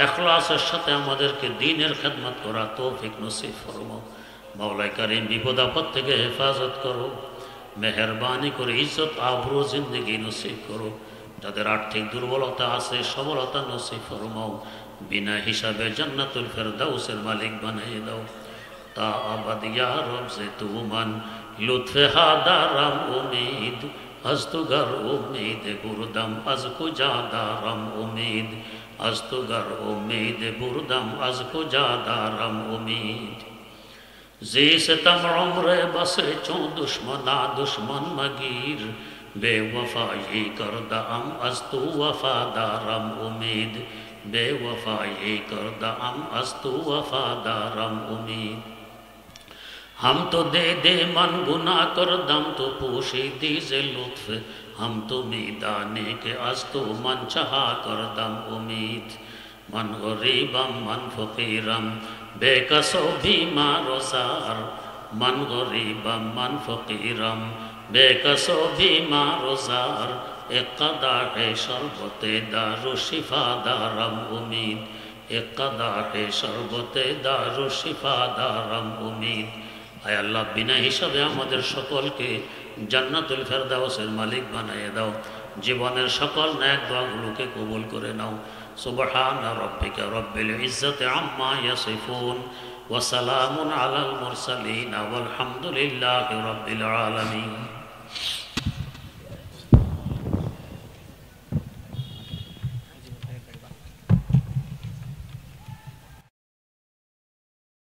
[SPEAKER 1] ইখলাসের সাথে আমাদেরকে দ্বীনের খেদমত করা তৌফিক নসিব ফরমাও। মাওলায়ে কারীম, বিপদ আপদ থেকে হেফাজত করো। মেহেরবানি করে ইজ্জত আবরু জিন্দেগি নসিব করো। যাদের আর্থিক দুর্বলতা আছে, সবলতা নসিব ফরমাও। বিনা হিসাবে জান্নাতুল ফেরদাউসের মালিক বানিয়ে দাও। তা আবাদ ইয়া রব সে তুমান লুৎফে হাদারাম উমিদ আজতুগার উমিদ বুরদাম আজকু জাদারাম উমিদ আজতুগার উমিদ বুরদাম আজকু জাদারাম উমিদ। जी सितम उम्र बसे चो दुश्मना दुश्मन मगीर बेवफाई करदा अम अस्तु वफादारम उम्मीद बेवफाई करदा अम अस्तु वफादारम उम्मीद। हम तो दे दे मन गुना कर दम तो पोशी दीजे लुत्फ हम तो मीदाने के अस्तु मन चाहा कर दम उम्मीद। मन गरीबम मन फकीरम बेकसो बीमार सार মান গরিবাম মান ফকিরাম বেকসবি মা রোজার একাদারে শরবতে দারু শিফা দারাম উমিদ একাদারে শরবতে দারু শিফা দারাম উমিদ। আয় আল্লাহ, বিনা হিসাবে আমাদের সকলকে জান্নাতুল ফেরদাউসের মালিক বানিয়ে দাও। জীবনের সকল ন্যাক দোয়াগুলোকে কবুল করে নাও। সুবহানা রাব্বিকা রাব্বিল ইজ্জাতি আম্মা ইয়াসিফুন ওয়া সালামুন আলাল মুরসালিন ওয়াল হামদুলিল্লাহি রাব্বিল আলামিন।